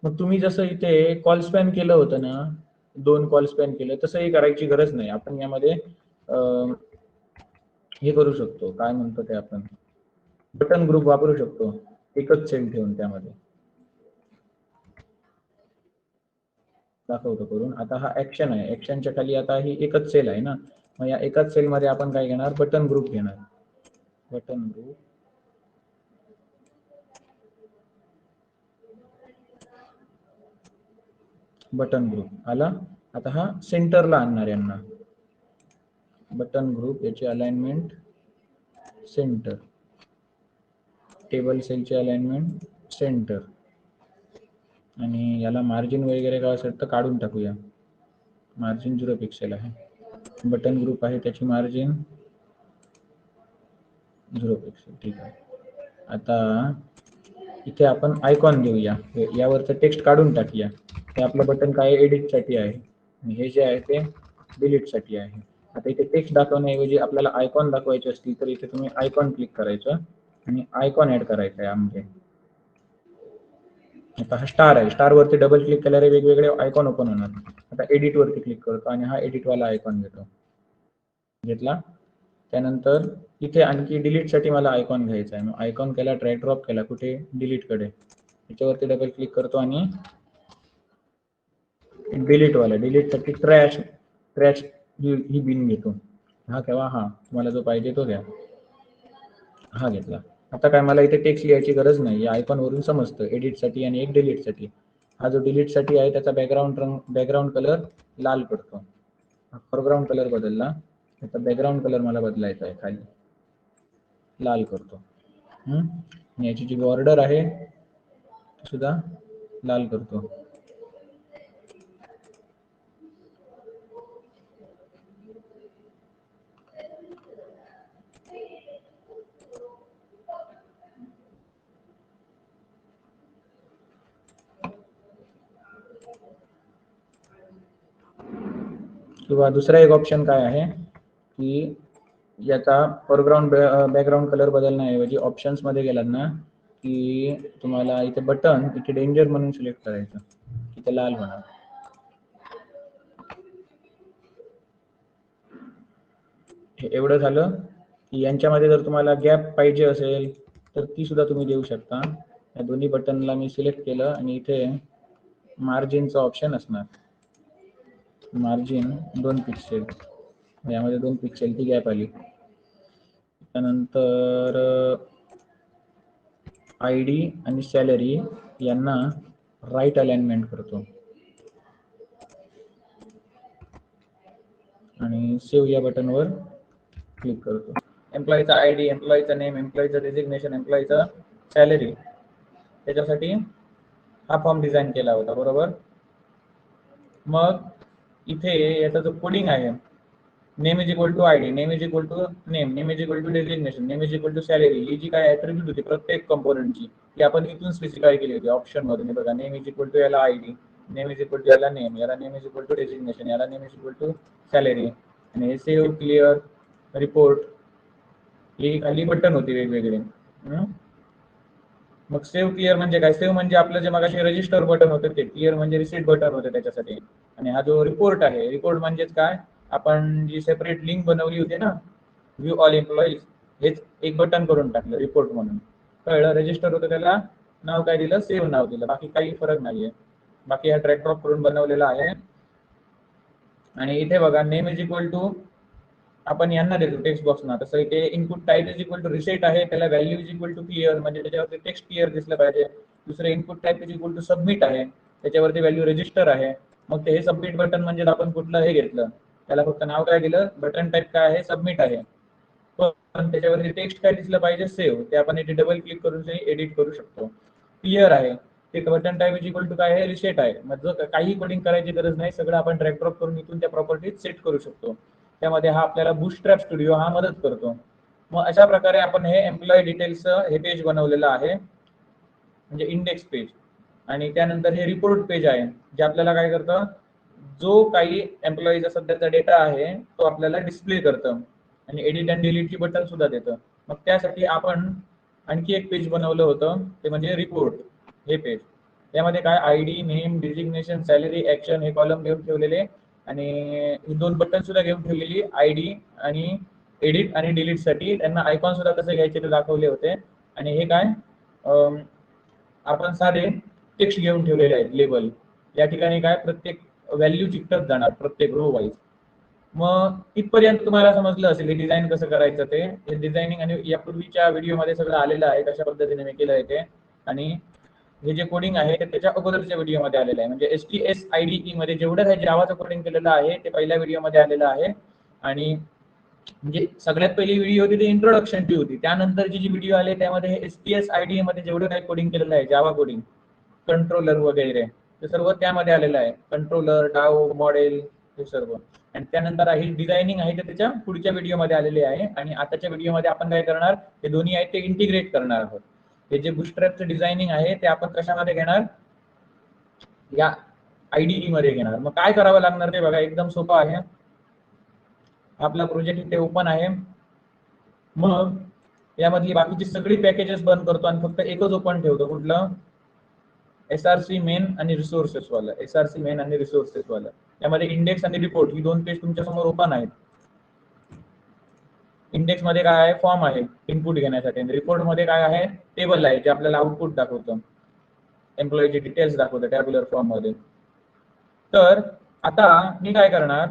मग तुम्ही जसं इथे कॉल स्पॅन केलं होतं ना, 2 कॉल स्पॅन केलं, तसंही करायची गरज नाही. आपण यामध्ये हे करू शकतो, काय म्हणतो ते, आपण बटन ग्रुप वापरू शकतो, एकच सेल ठेवून त्यामध्ये. दाखवतो करून. आता हा ऍक्शन आहे, ऍक्शनच्या खाली आता ही एकच सेल आहे ना, मग या एकाच सेल मध्ये आपण काय घेणार, बटन ग्रुप घेणार. बटन ग्रुप, बटन ग्रुप आला. आता हा सेंटरला आणणार यांना. बटन ग्रुप याची अलाइनमेंट सेंटर, टेबल सेलची अलाइनमेंट सेंटर, आणि याला मार्जिन वगैरे काय असेल तर काढून टाकूया. मार्जिन 0 पिक्सेल आहे. बटन ग्रुप आहे त्याची मार्जिन 0 पिक्सेल. ठीक आहे. आता इथे आपण आयकॉन देऊया. यावरचं टेक्स्ट काढून टाकूया. हे आपलं बटन काय एडिटसाठी आहे आणि हे जे आहे ते डिलीटसाठी आहे. आता इथे टेक्स्ट दाखवण्याऐवजी आपल्याला आयकॉन दाखवायचे असतील तर इथे तुम्ही आयकॉन क्लिक करायचं आणि आयकॉन ऍड करायचा आहे यामध्ये. आता हा स्टार आहे, स्टार वरती डबल क्लिक केल्यावर वेगवेगळे आयकॉन ओपन होणार. आता एडिट वरती क्लिक करतो आणि हा एडिट वाला आयकॉन घेतला. त्यानंतर इथे आणखी डिलीट साठी मला आयकॉन घ्यायचा आहे. मग आयकॉन केला, ड्रॅग ड्रॉप केला कुठे, डिलीट कडे. त्याच्यावरती डबल क्लिक करतो आणि डिलीट वाला, डिलीट साठी ट्रॅश ही बिन घेतो. हा केव्हा, हा तुम्हाला जो पाहिजे तो घ्या. हा घेतला. आता काय मला इथे टेक्स्ट लिहायची गरज नाही, या आयकॉन वरून समजतं एडिट साठी आणि एक डिलीट साठी. हा जो डिलीट साठी आहे त्याचा बॅकग्राऊंड कलर लाल करतो. फोरग्राऊंड कलर बदलला, त्याचा बॅकग्राऊंड कलर मला बदलायचा आहे, खाली लाल करतो. आणि याची जी बॉर्डर आहे सुद्धा लाल करतो. किंवा दुसरा एक ऑप्शन काय आहे की याचा फोरग्राऊंड बॅकग्राऊंड कलर बदलण्याऐवजी ऑप्शन्स मध्ये गेलात ना की तुम्हाला इथे बटन, इथे डेंजर म्हणून सिलेक्ट करायचं, इथे लाल होणार. एवढं झालं की यांच्यामध्ये जर तुम्हाला गॅप पाहिजे असेल तर ती सुद्धा तुम्ही देऊ शकता. या दोन्ही बटनला मी सिलेक्ट केलं आणि इथे मार्जिनचा ऑप्शन असणार. मार्जिन 2 पिक्सेल, यामध्ये 2 पिक्सेलची गॅप आली. त्यानंतर आयडी आणि सॅलरी यांना राईट अलाइनमेंट करतो आणि सेव्ह या बटनवर क्लिक करतो. एम्प्लॉईचा आयडी, एम्प्लॉईचा नेम, एम्प्लॉईचं डेजिग्नेशन, एम्प्लॉईचा सॅलरी, त्याच्यासाठी हा फॉर्म डिझाईन केला होता, बरोबर. मग इथे याचा जो कोडिंग आहे, name is equal to ID, name is equal to name, name is equal to designation, name is equal to salary, ही जी काय ऍट्रिब्यूट होती प्रत्येक कंपोनंटची ती आपण इथून स्पेसिफाय केली होती ऑप्शन मध्ये. बघा, नेम इज इक्वल टू याला ID, name is equal to याला नेम, याला name is equal to designation, याला name is equal to salary. आणि हे सेव्ह, क्लिअर, रिपोर्ट ही खाली बटन होती वेगवेगळे. मग सेव्ह क्लिअर म्हणजे काय? सेव्ह म्हणजे आपलं जे मगाशी रजिस्टर बटन होतं ते, क्लिअर म्हणजे रिसेट बटन होते त्याच्यासाठी. आणि हा जो रिपोर्ट आहे, रिपोर्ट म्हणजेच काय, आपण जी सेपरेट लिंक बनवली होती ना व्ह्यू ऑल एम्प्लॉईज, हेच एक बटन करून टाकलं रिपोर्ट म्हणून. कळलं. रजिस्टर होतं त्याला नाव काय दिलं, सेव्ह नाव दिलं, बाकी काही फरक नाहीये. बाकी हा ड्रॅग ड्रॉप करून बनवलेला आहे. आणि इथे बघा, नेम इज इक्वल टू आपण यांना देतो टेक्स्ट बॉक्सना, तसं इथे input type is equal to reset आहे, त्याला value is equal to clear म्हणजे त्याच्यावरती टेक्स्ट क्लिअर दिसलं पाहिजे. दुसरं input type is equal to submit आहे, त्याच्यावरती व्हॅल्यू रजिस्टर आहे. मग ते हे सबमिट बटन म्हणजे आपण कुठलं हे घेतलं, त्याला फक्त नाव काय दिलं, बटन टाइप काय आहे, सबमिट आहे. पण त्याच्यावरती टेक्स्ट काय दिसलं पाहिजे, सेव्ह, ते आपण इथे डबल क्लिक करून एडिट करू शकतो. क्लिअर आहे, ते button type is equal to काय आहे, रिसेट आहे. म्हणजे काही कोडिंग करायची गरज नाही, सगळं आपण ड्रॅग ड्रॉप करून इथून त्या प्रॉपर्टीज सेट करू शकतो. त्यामध्ये हा आपल्याला बूटस्ट्रॅप स्टुडिओ हा मदत करतो. मग अशा प्रकारे आपण हे एम्प्लॉई डिटेल्सचं हे पेज बनवलेलं आहे, म्हणजे इंडेक्स पेज. आणि त्यानंतर हे रिपोर्ट पेज आहे, जे आपल्याला काय करतं, जो काही एम्प्लॉईचा सध्याचा डेटा आहे तो आपल्याला डिस्प्ले करतं आणि एडिट अँड डिलीटची बटन सुद्धा देतं. मग त्यासाठी आपण आणखी एक पेज बनवलं होतं, ते म्हणजे रिपोर्ट हे पेज. त्यामध्ये काय, ID, name, designation, salary, action हे कॉलम घेऊन ठेवलेले आणि 2 बटन सुद्धा घेऊन ठेवलेली, आयडी आणि एडिट आणि डिलीट साठी. त्यांना आयकॉन सुद्धा कसे घ्यायचे ते दाखवले होते. आणि हे काय, आपण साधे टेक्स्ट घेऊन ठेवलेले आहेत, लेबल. या ठिकाणी काय, प्रत्येक व्हॅल्यू चिकटत जाणार प्रत्येक रो वाईज. मग इथपर्यंत तुम्हाला समजलं असेल डिझाईन कसं करायचं ते डिझायनिंग, आणि यापूर्वीच्या व्हिडिओमध्ये सगळं आलेलं आहे कशा पद्धतीने मी केलं आहे ते. आणि हे जे कोडिंग आहे ते त्याच्या अगोदरच्या व्हिडिओमध्ये आलेलं आहे, म्हणजे STS IDE मध्ये जेवढं काही जावाचं कोडिंग केलेलं आहे ते पहिल्या व्हिडिओमध्ये आलेलं आहे. आणि म्हणजे सगळ्यात पहिली व्हिडिओ होती ती इंट्रोडक्शनची होती. त्यानंतरची जी व्हिडिओ आले त्यामध्ये STS IDE मध्ये जेवढं काही कोडिंग केलेलं आहे जावा कोडिंग, कंट्रोलर वगैरे ते सर्व त्यामध्ये आलेलं आहे. कंट्रोलर, डाओ, मॉडेल हे सर्व. आणि त्यानंतर ही डिझायनिंग आहे ते त्याच्या पुढच्या व्हिडिओमध्ये आलेली आहे. आणि आताच्या व्हिडिओमध्ये आपण काय करणार, हे दोन्ही आहेत ते इंटिग्रेट करणार आहोत. हे जे बुटस्ट्रॅपचं डिझायनिंग आहे ते आपण कशामध्ये घेणार, या IDE मध्ये घेणार. मग काय करावं लागणार ते बघा, एकदम सोपं आहे. आपला प्रोजेक्ट इथे ओपन आहे. मग यामधली बाकीची सगळी पॅकेजेस बंद करतो आणि फक्त एकच ओपन ठेवतो, कुठलं, SRC मेन आणि रिसोर्सेस वाला. SRC मेन आणि रिसोर्सेस वाला. यामध्ये इंडेक्स आणि रिपोर्ट ही दोन पेज तुमच्या समोर ओपन आहेत. इंडेक्स मध्ये काय आहे, फॉर्म आहे इनपुट घेण्यासाठी, आणि रिपोर्ट मध्ये काय आहे, टेबल आहे जे आपल्याला आउटपुट दाखवतं, एम्प्लॉईचे डिटेल्स दाखवतं टॅब्युलर फॉर्म मध्ये. तर आता मी काय करणार,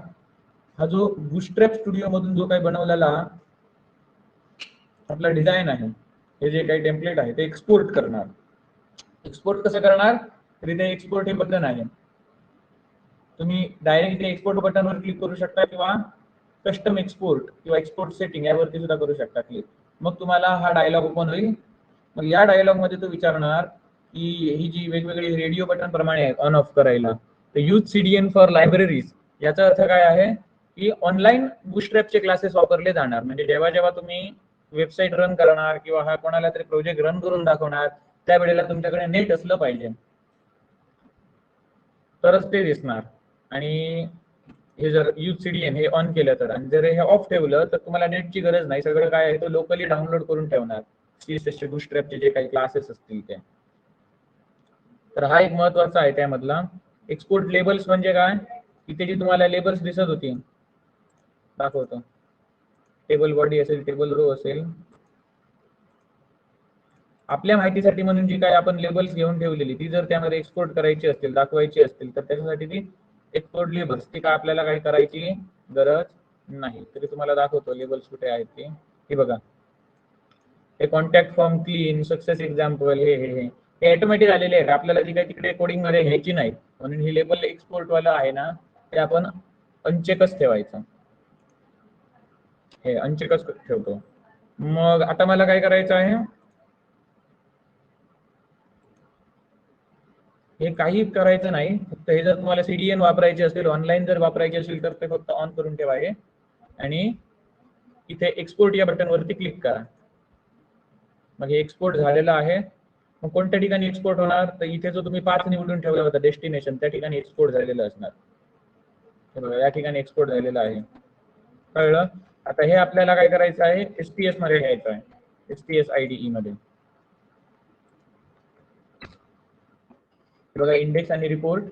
हा जो बूटस्ट्रॅप स्टुडिओ मधून जो काही बनवलेला आपला डिझाइन आहे, हे जे काही टेम्पलेट आहे ते एक्सपोर्ट करणार. एक्सपोर्ट कसं करणार, तर इथे एक्सपोर्ट हे बटन आहे. तुम्ही डायरेक्ट इथे एक्सपोर्ट बटनवर क्लिक करू शकता किंवा कस्टम एक्सपोर्ट किंवा एक्सपोर्ट सेटिंग यावरती सुद्धा करू शकता क्लिक. मग तुम्हाला हा डायलॉग ओपन होईल. मग या डायलॉग मध्ये तो विचारणार की ही जी वेगवेगळी रेडिओ बटन प्रमाणे आहेत ऑन ऑफ करायला, तर यूज CDN फॉर लायब्ररीज, याचा अर्थ काय आहे की ऑनलाईन बूटस्ट्रॅपचे क्लासेस वापरले जाणार. म्हणजे जेव्हा जेव्हा तुम्ही वेबसाईट रन करणार किंवा हा कोणाला तरी प्रोजेक्ट रन करून दाखवणार, त्यावेळेला तुमच्याकडे नेट असलं पाहिजे तरच ते दिसणार. आणि हे जर यूज CDN हे ऑन केलं तर, आणि जर हे ऑफ ठेवलं तर तुम्हाला नेटची गरज नाही, सगळं काय आहे तो लोकली डाउनलोड करून ठेवणार CSS बूटस्ट्रॅपचे जे काही क्लासेस असतील ते. तर हा एक महत्वाचा आहे त्यामधला. एक्सपोर्ट लेबल्स म्हणजे काय, इथे जी तुम्हाला लेबल्स दिसत होती, दाखवतो, टेबल बॉडी असेल, टेबल रो असेल, आपल्या माहितीसाठी म्हणून जी काय आपण लेबल्स घेऊन ठेवलेली ती जर त्यामध्ये एक्सपोर्ट करायची असतील, दाखवायची असतील, तर त्याच्यासाठी ती एक्सपोर्ट लेबल्स ती काय आपल्याला काही करायची गरज नाही. तरी तुम्हाला दाखवतो लेबल्स कुठे आहेत ते. हे बघा, हे contact form, clean, success example, हे ऑटोमॅटिक आलेले आहेत. आपल्याला जी काही तिकडे कोडिंग मध्ये घ्यायची नाही, म्हणून हे लेबल एक्सपोर्ट वाला आहे ना, ते आपण अनचेकच ठेवायचं. हे अनचेकच ठेवतो. मग आता मला काय करायचं आहे, हे काही करायचं नाही, फक्त हे जर तुम्हाला CDN वापरायचे असेल, ऑनलाईन जर वापरायचे असेल तर ते फक्त ऑन करून ठेवा हे, आणि इथे एक्सपोर्ट या बटनवरती क्लिक करा. मग हे एक्सपोर्ट झालेलं आहे. मग कोणत्या ठिकाणी एक्सपोर्ट होणार, तर इथे जो तुम्ही पाथ निवडून ठेवला होता डेस्टिनेशन, त्या ठिकाणी एक्सपोर्ट झालेलं असणार. हे बघा, या ठिकाणी एक्सपोर्ट झालेलं आहे. कळलं. आता हे आपल्याला काय करायचं आहे, STS मध्ये घ्यायचं आहे, STS IDE मध्ये. बघा, इंडेक्स आणि रिपोर्ट,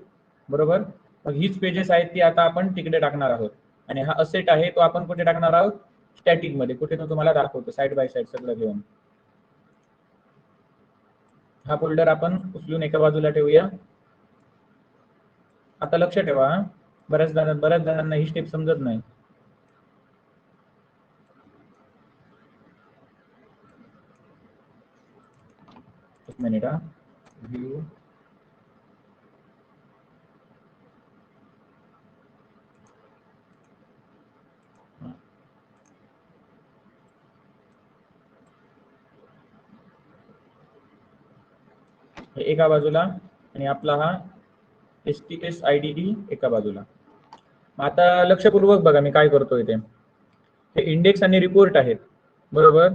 बरोबर. मग हीच पेजेस आहेत ती आता आपण तिकडे टाकणार आहोत. आणि हा असेट आहे तो आपण कुठे टाकणार आहोत, स्टॅटिक मध्ये. कुठे तो तुम्हाला दाखवतो साइड बाय साइड सगळं घेऊन. हा फोल्डर आपण उचलून एका बाजूला ठेवूया. आता लक्ष ठेवा, बऱ्याच जणांना ही स्टेप समजत नाही. एक मिनिट हा, व्ह्यू, एका बाजूला, आणि आपला हा STS IDE एका बाजूला. आता लक्षपूर्वक बघा मी काय करतोय ते. हे इंडेक्स आणि रिपोर्ट आहेत, बरोबर.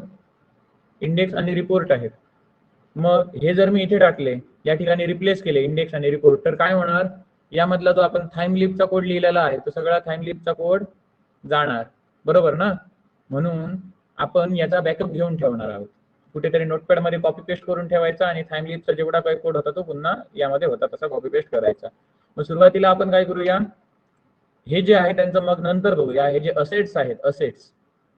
इंडेक्स आणि रिपोर्ट आहेत. मग हे जर मी इथे टाकले, या ठिकाणी रिप्लेस केले इंडेक्स आणि रिपोर्ट, तर काय होणार, यामधला जो आपण थाईमलिपचा कोड लिहिलेला आहे तो सगळा थाईमलिपचा कोड जाणार, बरोबर ना. म्हणून आपण याचा बॅकअप घेऊन ठेवणार आहोत. कुठेतरी नोटपॅड मध्ये कॉपी पेस्ट करून ठेवायचा, आणि थाईमलिपचा जेवढा काही कोड होता तो पुन्हा यामध्ये होता तसा कॉपी पेस्ट करायचा. मग सुरुवातीला आपण काय करूया, हे जे आहे त्यांचं मग नंतर बघूया. हे जे असेट्स आहेत,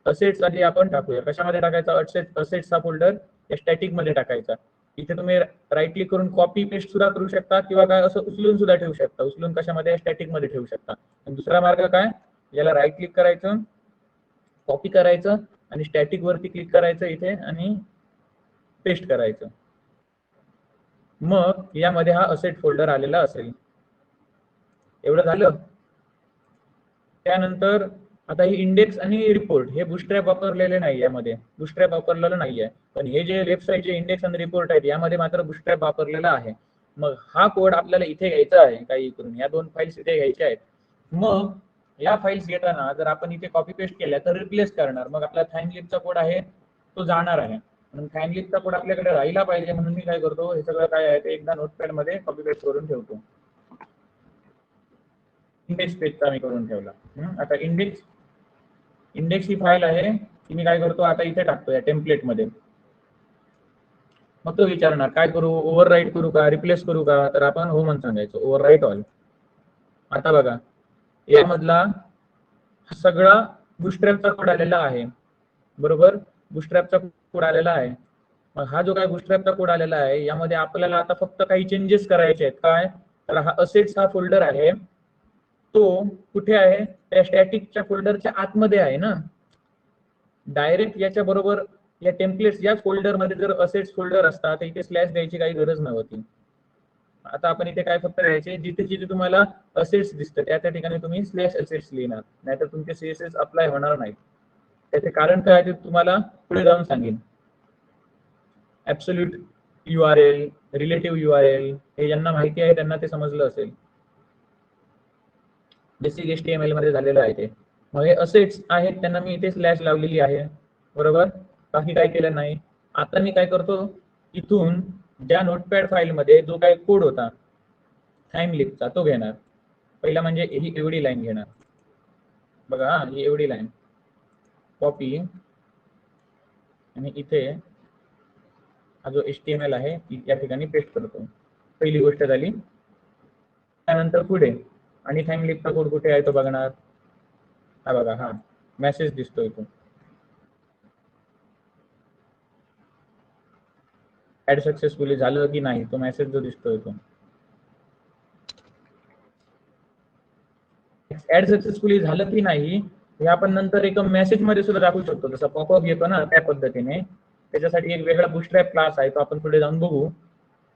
असेट्स आधी आपण टाकूया. कशामध्ये टाकायचा, असेट्स हा फोल्डर स्टॅटिक मध्ये टाकायचा. इथे तुम्ही राईट क्लिक करून कॉपी पेस्ट सुद्धा करू शकता, किंवा काय असं उचलून सुद्धा ठेवू शकता. उचलून कशामध्ये, स्टॅटिक मध्ये ठेवू शकता. आणि दुसरा मार्ग काय, याला राईट क्लिक करायचं, कॉपी करायचं आणि स्टॅटिक वरती क्लिक करायचं इथे आणि पेस्ट करायचं. मग यामध्ये हा असेट फोल्डर आलेला असेल. एवढं झालं. त्यानंतर आता ही इंडेक्स आणि रिपोर्ट हे बुटस्ट्रॅप वापरलेले नाही, यामध्ये बुटस्ट्रॅप वापरलेलं नाहीये, पण हे जे लेफ्ट साईडचे इंडेक्स आणि रिपोर्ट आहेत यामध्ये मात्र बुटस्ट्रॅप वापरलेला आहे. मग हा कोड आपल्याला इथे घ्यायचा आहे, काही करून या 2 फाईल्स इथे घ्यायच्या आहेत. मग या फाईल्स घेताना जर आपण इथे कॉपी पेस्ट केल्या तर रिप्लेस करणार, मग आपला फाईनलिपचा कोड आहे तो जाणार आहे. म्हणून फाईनलिपचा कोड आपल्याकडे राहिला पाहिजे म्हणून मी काय करतो, हे सगळं काय आहे ते एकदा नोटपॅड मध्ये कॉपी पेस्ट करून ठेवतो. इंडेक्स पेजचा मी करून ठेवला. आता इंडेक्स ही फाईल आहे ती मी काय करतो आता इथे टाकतो या टेम्पलेट मध्ये. मग तो विचारणार काय करू, ओव्हरराईट करू का, रिप्लेस करू का, तर आपण हो म्हणून सांगायचं, ओव्हरराईट ऑल. आता बघा यामधला सगळा बुटस्ट्रॅपचा कोड आलेला आहे, बरोबर, बुटस्ट्रॅपचा कोड आलेला आहे. मग हा जो काय बुटस्ट्रॅपचा कोड आलेला आहे यामध्ये आपल्याला आता फक्त काही चेंजेस करायचे आहेत. काय, तर हा असेट्स हा फोल्डर आहे तो कुठे आहे, त्या स्टॅटिकच्या फोल्डरच्या आतमध्ये आहे ना. डायरेक्ट याच्या बरोबर या टेम्पलेट्स या फोल्डर मध्ये जर असेट्स फोल्डर असता तर इथे स्लॅश द्यायची काही गरज नव्हती. आता आपण इथे काय फक्त द्यायचे, जिथे जिथे तुम्हाला असेट्स दिसतं त्या त्या ठिकाणी तुम्ही स्लॅश असेट्स लिहिणार, नाहीतर तुमचे सीएसएस अप्लाय होणार नाही. त्याचे कारण काय ते तुम्हाला पुढे जाऊन सांगेन. ऍब्सोल्यूट URL, रिलेटिव्ह URL हे ज्यांना माहिती आहे त्यांना ते समजलं असेल. बेसिक HTML मध्ये झालेलं आहे ते. मग हे असेट्स आहेत त्यांना मी इथे स्लॅश लावलेली आहे, बरोबर, बाकी काय केलं नाही. आता मी काय करतो, इथून ज्या नोटपॅड फाईल मध्ये जो काही कोड होता टाइमलिपचा तो घेणार. पहिला म्हणजे ही एवढी लाईन घेणार, बघा ही एवढी लाईन कॉपी आणि इथे हा जो HTML आहे या ठिकाणी पेस्ट करतो. पहिली गोष्ट झाली. त्यानंतर पुढे आणि टाइमलिपचा कोड कुठे आहे तो बघणार. हा बघा, हा मेसेज दिसतोय तो, ऍड सक्सेसफुली झालं की नाही, तो मेसेज जो दिसतोय तो ऍड सक्सेसफुली झालं की नाही हे आपण नंतर एक मेसेज मध्ये सुद्धा दाखवू शकतो. जसं पॉपअप येतो ना त्या पद्धतीने. त्याच्यासाठी एक वेगळा बुटस्ट्रॅप क्लास आहे, तो आपण पुढे जाऊन बघू.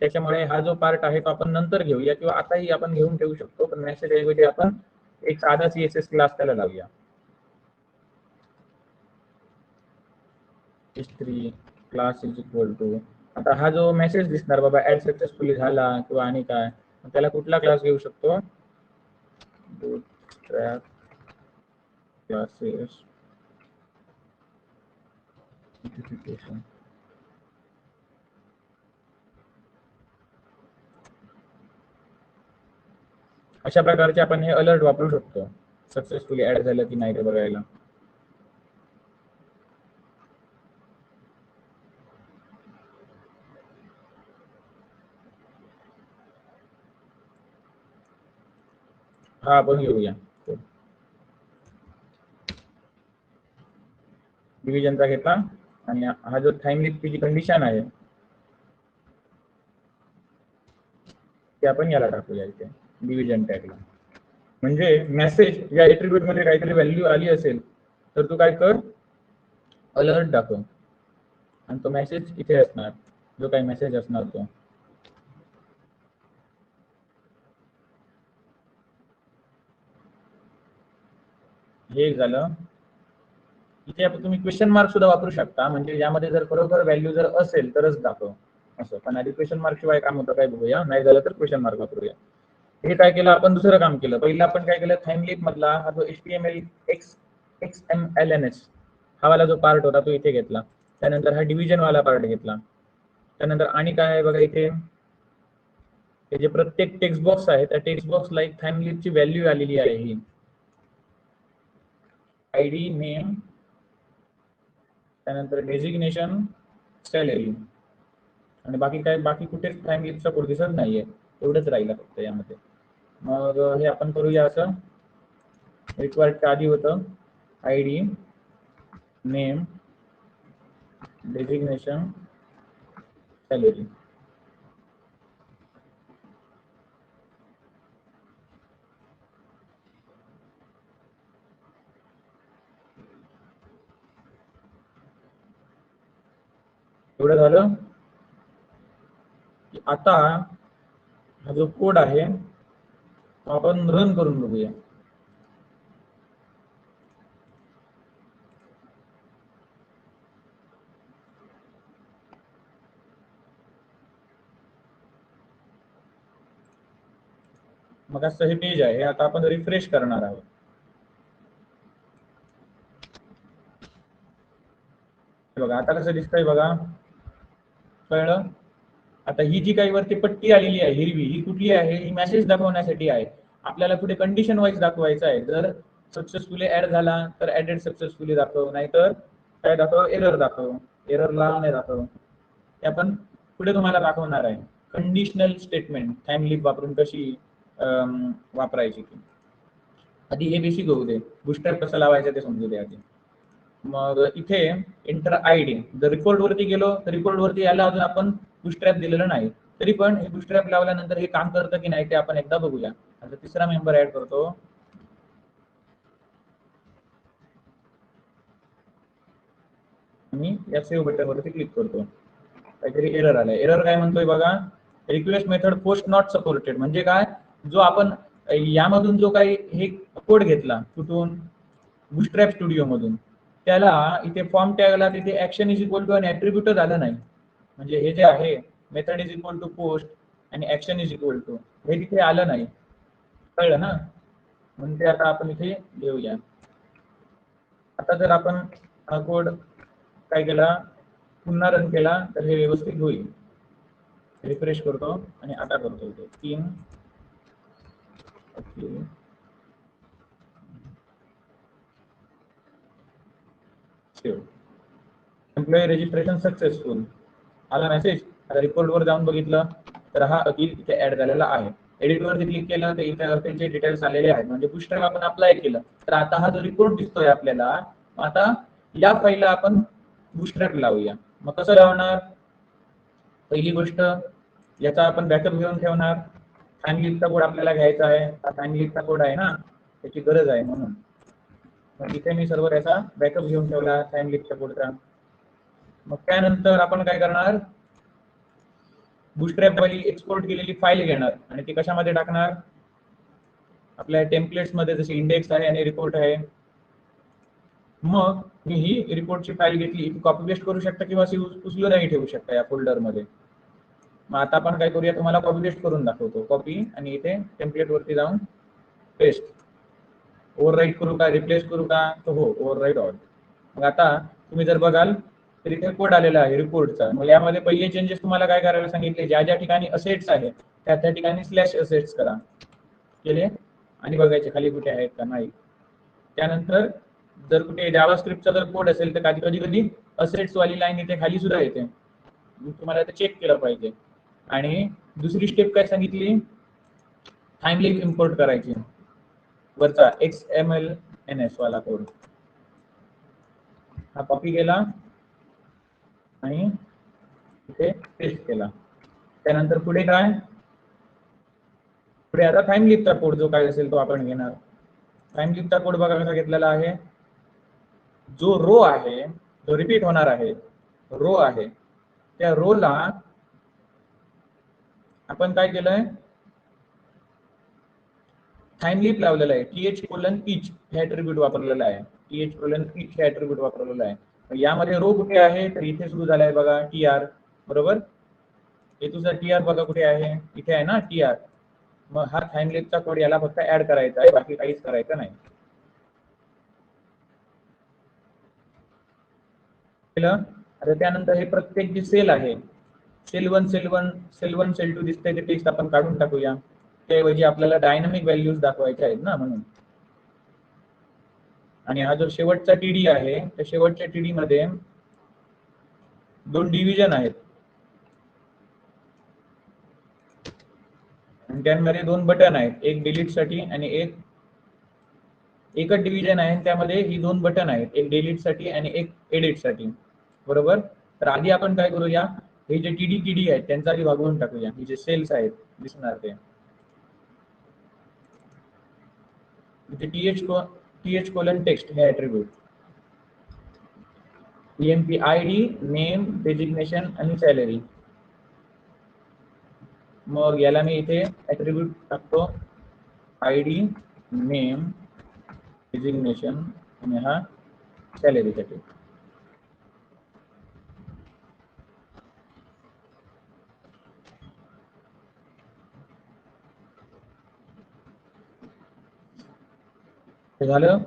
त्याच्यामुळे हा जो पार्ट आहे तो आपण नंतर घेऊया किंवा आताही आपण घेऊन ठेवू शकतो, पण मेसेज ऐवजी आपण एक साधा CSS क्लास त्याला लावूया. History class is equal to, आता हा जो मेसेज दिसणार बाबा ऍड सक्सेसफुली झाला किंवा आणि काय, त्याला कुठला क्लास घेऊ शकतो, बुटस्ट्रॅप क्लासेस नोटिफिकेशन. अशा प्रकारचे आपण हे अलर्ट वापरू शकतो सक्सेसफुली ऍड झालं की नाही ते बघायला. हा आपण घेऊया, डिव्हिजनचा घेतला आणि हा जो टाइमलिपची जी कंडिशन आहे ते आपण याला टाकूया इथे डिव्हिजन टॅगला. म्हणजे मेसेज या एट्रिब्यूट मध्ये काहीतरी व्हॅल्यू आली असेल तर तू काय कर, अलर्ट दाखव आणि तो मेसेज इथे असणार, जो काही मेसेज असणार तो. हे झालं. इथे आपण तुम्ही क्वेश्चन मार्क सुद्धा वापरू शकता, म्हणजे यामध्ये जर खरोखर व्हॅल्यू जर असेल तरच दाखव असं. पण आधी क्वेश्चन मार्क शिवाय काम होतं काय बघूया, नाही झालं तर क्वेश्चन मार्क वापरूया. हे काय केलं आपण, दुसरं काम केलं. पहिलं आपण काय केलं, टाइमलिप मधला हा जो HTML XMLNS हा वाला जो पार्ट होता तो इथे घेतला. त्यानंतर हा डिव्हिजन वाला पार्ट घेतला. त्यानंतर आणि काय आहे बघा इथे, हे जे प्रत्येक टेक्स्ट बॉक्स आहे त्या टेक्स्ट बॉक्सला एक टाइमलिपची व्हॅल्यू आलेली आहे, ही ID नेम, त्यानंतर डेझिग्नेशन, सॅलरी आणि बाकी काय, बाकी कुठेच टाइमलिपचा कोड दिसत नाहीये, एवढंच राहिलं फक्त यामध्ये. मग हे आपण करूया असं, रिक्वायर्डच्या आधी होतं ID नेम डेझिग्नेशन सॅलरी. एवढं झालं की आता हा जो कोड आहे तो आपण रन करून बघूया. मग असं हे पेज आहे, आता आपण रिफ्रेश करणार आहोत. बघा आता कसं दिसतंय बघा, कळलं? आता ही जी काही वरती पट्टी आलेली आहे हिरवी, ही कुठली आहे? ही मेसेज दाखवण्यासाठी आहे. आपल्याला पुढे कंडिशन वाईज दाखवायचं आहे. जर सक्सेसफुली ऍड झाला तर ऍडेड सक्सेसफुली दाखव, नाहीतर काय दाखव? एरर दाखव. एररला नाही दाखव. ते आपण पुढे तुम्हाला दाखवणार आहे. कंडिशनल स्टेटमेंट टाइम लीप वापरून कशी वापरायची. आधी हे बेसिक होऊ दे, बुस्टर कसं लावायचं ते समजू दे आधी. मग इथे एंटर आयडी, जर रिपोर्ट वरती गेलो तर रिपोर्ट वरती याला अजून आपण बुस्ट्रॅप दिलेलं नाही, तरी पण हे बुस्ट्रॅप लावल्यानंतर हे काम करतं की नाही ते आपण एकदा बघूया. आता तिसरा मेंबर ऍड करतो आणि या सेव्ह बटन वरती क्लिक करतो. काहीतरी एरर आलाय. एरर काय म्हणतोय बघा, request method post not supported. म्हणजे काय, जो आपण यामधून जो काही हे कोड घेतला कुठून, बुस्ट्रॅप स्टुडिओ मधून, त्याला इथे फॉर्म टॅगला तिथे ऍक्शन इज इक्वल टू आणि ऍट्रिब्यूट आलं नाही. म्हणजे हे जे आहे method is equal to post आणि ऍक्शन इज इक्वल टू, हे तिथे आलं नाही. कळलं ना? म्हणून ते आता आपण इथे घेऊया. आता जर आपण हा कोड काय केला, पुन्हा रन केला तर हे व्यवस्थित होईल. रिफ्रेश करतो आणि आता करतो इथे 3 एम्प्लॉई रजिस्ट्रेशन सक्सेसफुल आला मेसेज. आता रिपोर्ट वर जाऊन बघितलं तर हा अगदी इथे ऍड झालेला आहे. एडिट वरती क्लिक केलं तर इथे त्यांचे डिटेल्स आलेले आहेत. म्हणजे बुस्टर आपण अप्लाय केलं तर आता हा जो रिपोर्ट दिसतोय आपल्याला, आता या फाईलला आपण बुस्टरॅप लावूया. मग कसं लावणार? पहिली गोष्ट, याचा आपण बॅकअप घेऊन ठेवणार. टाइम लीपचा कोड आपल्याला घ्यायचा आहे. हा टाइम लीपचा कोड आहे ना, त्याची गरज आहे म्हणून. मग इथे मी सर्व याचा बॅकअप घेऊन ठेवला टाइम लीपच्या कोडचा. मग त्यानंतर आपण काय करणार, बुस्टरॅप वाली एक्सपोर्ट केलेली फाईल घेणार आणि ती कशामध्ये टाकणार? आपल्या टेम्पलेट्स मध्ये, जसे इंडेक्स आहे आणि रिपोर्ट आहे. मग मी ही रिपोर्टची फाईल घेतली, कॉपी पेस्ट करू शकता किंवा उचलून नाही ठेवू शकता या फोल्डर मध्ये. मग आता आपण काय करूया, तुम्हाला कॉपी पेस्ट करून दाखवतो. कॉपी आणि इथे टेम्पलेट वरती जाऊन पेस्ट. ओव्हरराईट करू का, रिप्लेस करू का? तर हो, ओव्हरराईट ऑल. मग आता तुम्ही जर बघाल तर इथे कोड आलेला आहे रिपोर्टचा. मग यामध्ये पहिले चेंजेस तुम्हाला काय करायला सांगितले, ज्या ज्या ठिकाणी असेट्स आहे त्या त्या ठिकाणी स्लॅश असेट्स करा. केले आणि बघायचे खाली कुठे आहेत का नाही. त्यानंतर जर कुठे जावास्क्रिप्टचा जर कोड असेल तर कधी कधी असेट्स वाली लाईन इथे खाली सुद्धा येते, तुम्हाला ते चेक केलं पाहिजे. आणि दुसरी स्टेप काय सांगितली, टाइम लीप इम्पोर्ट करायची. वरचा XMLNS वाला कोड हा कॉपी केला आणि इथे पेस्ट केला. त्यानंतर पुढे काय, पुढे आता टाइम लीपचा कोड जो काय असेल तो आपण घेणार. टाइम लीपचा कोड बघा कसा घेतलेला आहे. जो रो आहे, जो रिपीट होणार आहे, रो आहे, त्या रोला आपण काय केलंय, टाइम लीप लावलेला आहे. TH:each हे ऍट्रिब्यूट वापरलेलं आहे. TH:each हे ऍट्रिब्यूट वापरलेलं आहे. यामध्ये रो कुठे आहे तर इथे सुरू झालाय बघा, TR. बरोबर, हे तुझा TR बघा कुठे आहे, इथे आहे ना TR. मग हा टाइम लीपचा कोड याला फक्त ऍड करायचा आहे, बाकी काहीच करायचं नाही. आता त्यानंतर हे प्रत्येक जी सेल आहे, सेल 1 सेल 1 सेल 1 सेल 2 दिसतंय ते टेक्स्ट आपण काढून टाकूया. त्याऐवजी आपल्याला डायनामिक व्हॅल्यूज दाखवायच्या आहेत ना म्हणून. आणि हा जो शेवटचा TD आहे, त्या शेवटच्या TD मध्ये 2 डिव्हिजन आहेत आणि त्यामध्ये 2 बटन आहेत, एक डिलीट साठी आणि एकच डिव्हिजन आहे. त्यामध्ये ही 2 बटन आहेत, एक डिलीट साठी आणि एक एडिट साठी. बरोबर, तर आधी आपण काय करूया, हे जे TD आहेत त्यांचा आधी भागवून टाकूया. हे जे सेल्स आहेत दिसणार ते TH:टेक्स्ट हे attribute. EMP ID, name, designation आणि सॅलरी. मग याला मी इथे ऍट्रिब्यूट टाकतो ID, नेम, डेजिग्नेशन आणि हा सॅलरीसाठी. झालं.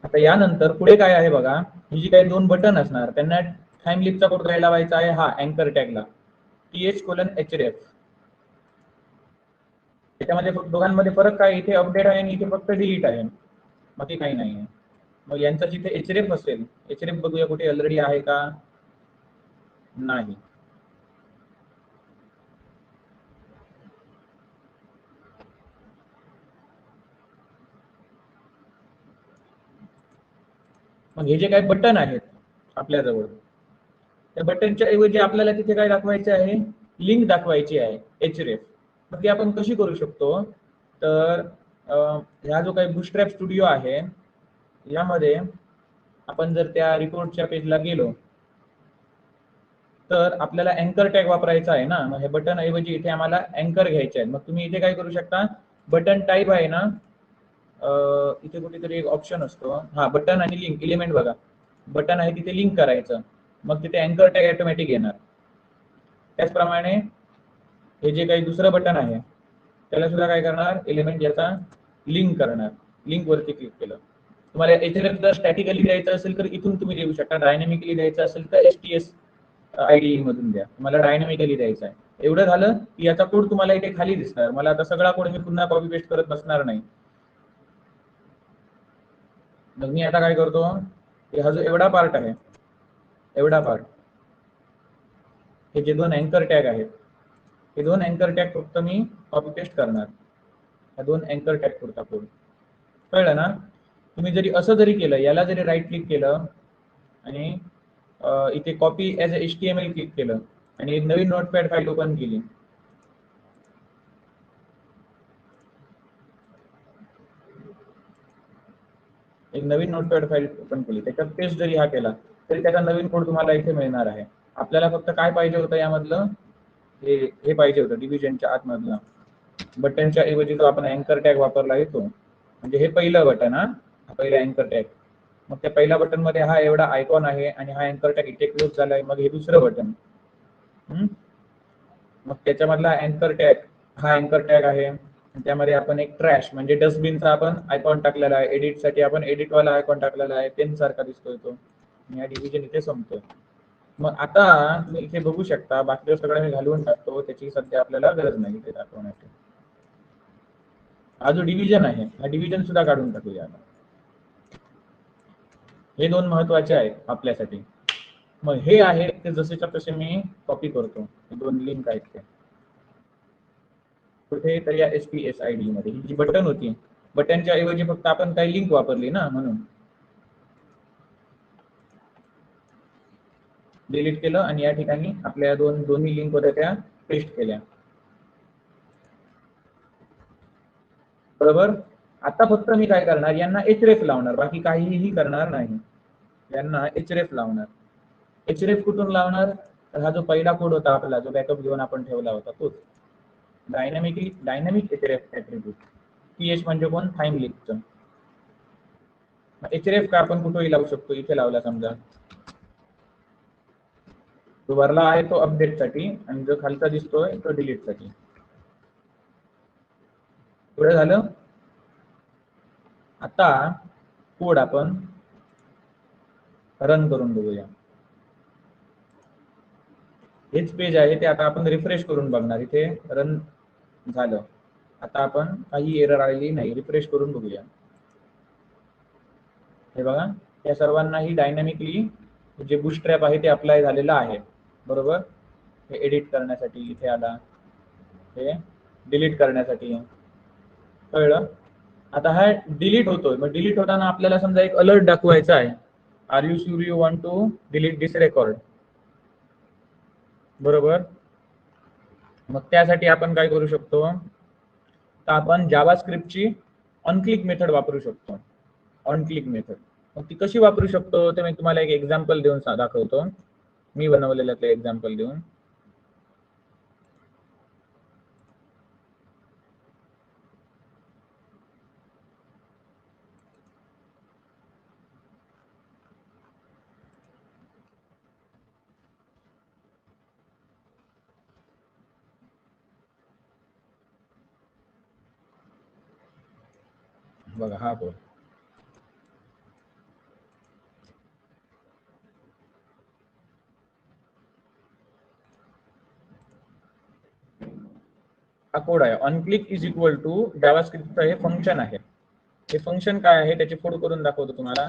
आता यानंतर पुढे काय आहे बघा, ही जी काही दोन बटन असणार त्यांना टाइम लिपचा कोड काय लावायचा आहे, हा अँकर टॅगला TH:href. त्याच्यामध्ये दोघांमध्ये फरक काय, इथे अपडेट आहे आणि इथे फक्त डिलीट आहे, बाकी काही नाही आहे. मग यांचा जिथे href असेल, href बघूया कुठे ऑलरेडी आहे का, नाही. मग हे जे काही बटन आहेत आपल्याजवळ, त्या बटनच्या ऐवजी आपल्याला तिथे काय दाखवायचे आहे, लिंक दाखवायची आहे href. मग ती आपण कशी करू शकतो, तर ह्या जो काही बूटस्ट्रॅप स्टुडिओ आहे यामध्ये आपण जर त्या रिपोर्टच्या पेजला गेलो तर आपल्याला अँकर टॅग वापरायचा आहे ना. मग हे बटन ऐवजी इथे आम्हाला अँकर घ्यायचे आहे. मग तुम्ही इथे काय करू शकता, बटन टाईप आहे ना, इथे कुठेतरी एक ऑप्शन असतो, हा बटन आणि लिंक एलिमेंट बघा, बटन आहे तिथे लिंक करायचं, मग तिथे अँकर टॅग ऑटोमॅटिक येणार. त्याचप्रमाणे हे जे काही दुसरं बटन आहे त्याला सुद्धा काय करणार, एलिमेंट याचा लिंक करणार. लिंक वरती क्लिक केलं. तुम्हाला href जर स्टॅटिकली द्यायचं असेल तर इथून तुम्ही देऊ शकता, डायनॅमिकली द्यायचं असेल तर STS ID मधून द्या. मला डायनॅमिकली द्यायचं आहे. एवढं झालं की याचा कोड तुम्हाला इथे खाली दिसणार. मला आता सगळा कोड मी पुन्हा कॉपी पेस्ट करत बसणार नाही. मग मी आता काय करतो, हा जो एवढा पार्ट आहे, एवढा पार्ट, हे जे दोन अँकर टॅग आहेत, हे दोन अँकर टॅग फक्त मी कॉपी पेस्ट करणार. हा दोन अँकर टॅग पुरता कोड. कळलं ना. तुम्ही जरी असं जरी केलं, याला जरी राईट क्लिक केलं आणि इथे कॉपी ॲज HTML क्लिक केलं आणि एक नवीन नोटपॅड फाईल ओपन केली, एक नवीन नोटपॅड फाईल ओपन केली, त्याच्यात पेस्ट जरी हा केला तरी त्याचा नवीन कोड तुम्हाला इथे मिळणार आहे. आपल्याला फक्त काय पाहिजे होतं यामधलं, हे पाहिजे होतं डिव्हिजनच्या आतमधलं. बटनच्या ऐवजी जो आपण अँकर टॅग वापरला येतो, म्हणजे हे पहिलं बटन, हा पहिला अँकर टॅग. मग त्या पहिल्या बटन मध्ये हा एवढा आयकॉन आहे आणि हा अँकर टॅग इथे क्लोज झालाय. मग हे दुसरं बटन, मग त्याच्यामधला अँकर टॅग, हा अँकर टॅग आहे. त्यामध्ये आपण एक ट्रॅश म्हणजे डस्टबिनचा आपण आयकॉन टाकलेला आहे. एडिटसाठी आपण एडिटवाला आयकॉन टाकलेला आहे, पेन सारखा दिसतोय तो. या डिव्हिजन इथे संपतोय. मग आता तुम्ही इथे बघू शकता, बाकी सगळं मी घालवून टाकतो, त्याची सध्या आपल्याला गरज नाही इथे दाखवण्याची. हा जो डिव्हिजन आहे, हा डिव्हिजन सुद्धा काढून टाकूया. हे दोन महत्वाचे आहेत आपल्यासाठी. मग हे आहे ते जसेच्या तसे मी कॉपी करतो, हे दोन लिंक आहेत ते कुठे तर या SPS ID मध्ये. ही जी बटन होती, बटनच्या ऐवजी फक्त आपण काही लिंक वापरली ना, म्हणून डिलीट केलं आणि या ठिकाणी आपल्या दोन्ही लिंक होत्या त्या पेस्ट केल्या. बरोबर. आता फक्त मी काय करणार, यांना href लावणार, बाकी काहीही करणार नाही. यांना href लावणार. href कुठून लावणार, तर हा जो पहिला कोड होता आपला, जो बॅकअप घेऊन आपण ठेवला होता तोच डायनॅमिक href ऍट्रिब्यूट. TH म्हणजे कोण, टाइम लिपचं. href का आपण कुठेही लावू शकतो. इथे लावला समजा, तो वरला आहे तो अपडेट साठी आणि जो खालचा दिसतोय तो डिलीट साठी. पुढे झालं. आता कोड आपण रन करून बघूया. हेच पेज आहे ते आता आपण रिफ्रेश करून बघणार. इथे रन झालं. आता आपण काही एरर आलेली नाही. रिफ्रेश करून बघूया. हे बघा, या सर्वांनाही डायनॅमिकली जे बूटस्ट्रॅप आहे ते अप्लाय झालेलं आहे. बरोबर. हे एडिट करण्यासाठी इथे आला, हे डिलीट करण्यासाठी. कळलं. आता हा डिलीट होतोय. मग डिलीट होताना आपल्याला समजा एक अलर्ट दाखवायचा आहे, are you sure you want to delete this record. बरोबर. मग त्यासाठी आपण काय करू शकतो, तर आपण जावास्क्रिप्टची ऑन क्लिक मेथड वापरू शकतो. ऑन क्लिक मेथड मग ती कशी वापरू शकतो ते मी तुम्हाला एक एक्झाम्पल देऊन दाखवतो, मी बनवलेलं एक्झाम्पल देऊन. बघा हा कोड. हा कोड आहे. On click is equal to जावास्क्रिप्टचं हे फंक्शन आहे. हे फंक्शन काय आहे त्याची कोड करून दाखवतो तुम्हाला.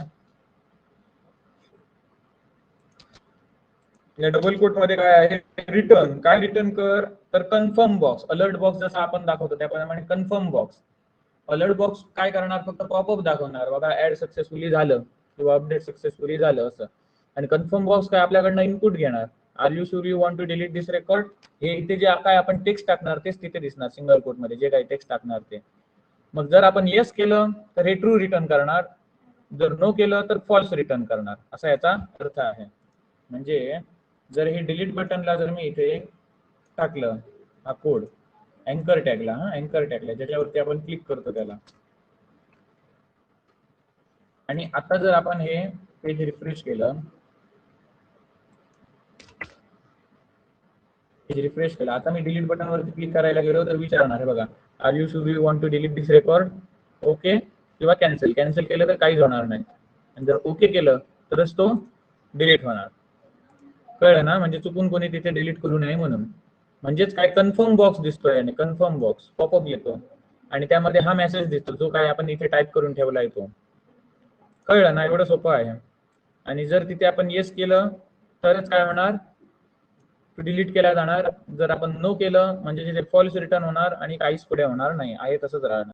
या डबल कोट मध्ये काय आहे, रिटर्न. काय रिटर्न कर तर कन्फर्म बॉक्स, अलर्ट बॉक्स जसा आपण दाखवतो त्याप्रमाणे कन्फर्म बॉक्स. अलर्ट बॉक्स काय करणार, फक्त पॉपअप दाखवणार बघा ऍड सक्सेसफुली झालं किंवा अपडेट सक्सेसफुली झालं असं. आणि कन्फर्म बॉक्स काय आपल्याकडनं इनपुट घेणार, are you sure you want to delete this record. हे इथे जे काय आपण टेक्स्ट टाकणार तेच तिथे दिसणार सिंगल कोट मध्ये, जे काही टेक्स्ट टाकणार ते. मग जर आपण येस केलं तर हे ट्रू रिटर्न करणार, जर नो केलं तर फॉल्स रिटर्न करणार, असा याचा अर्थ आहे. म्हणजे जर हे डिलीट बटनला जर मी इथे टाकलं हा कोड अँकर टॅगला, अँकर टॅगला ज्याच्यावरती आपण क्लिक करतो त्याला, आणि आता जर आपण हे पेज रिफ्रेश केलं, रिफ्रेश केला, आता मी डिलीट बटन वरती क्लिक करायला गेलो तर विचारणार आहे बघा, are you sure you want to delete this record, okay किंवा कॅन्सल. कॅन्सल केलं तर काहीच होणार नाही, आणि जर ओके केलं तरच तो डिलीट होणार. कळलं ना, म्हणजे चुकून कोणी तिथे डिलीट करू नये म्हणून. म्हणजेच काय, कन्फर्म बॉक्स दिसतोय आणि कन्फर्म बॉक्स पॉपअप येतो आणि त्यामध्ये हा मेसेज दिसतो जो काय आपण इथे टाईप करून ठेवला येतो. कळलं ना, एवढं सोपं आहे. आणि जर तिथे आपण येस केलं तरच काय होणार, डिलीट केला जाणार. जर आपण नो केलं म्हणजे तिथे फॉल्स रिटर्न होणार आणि काहीच पुढे होणार नाही, आहे तसंच राहणार.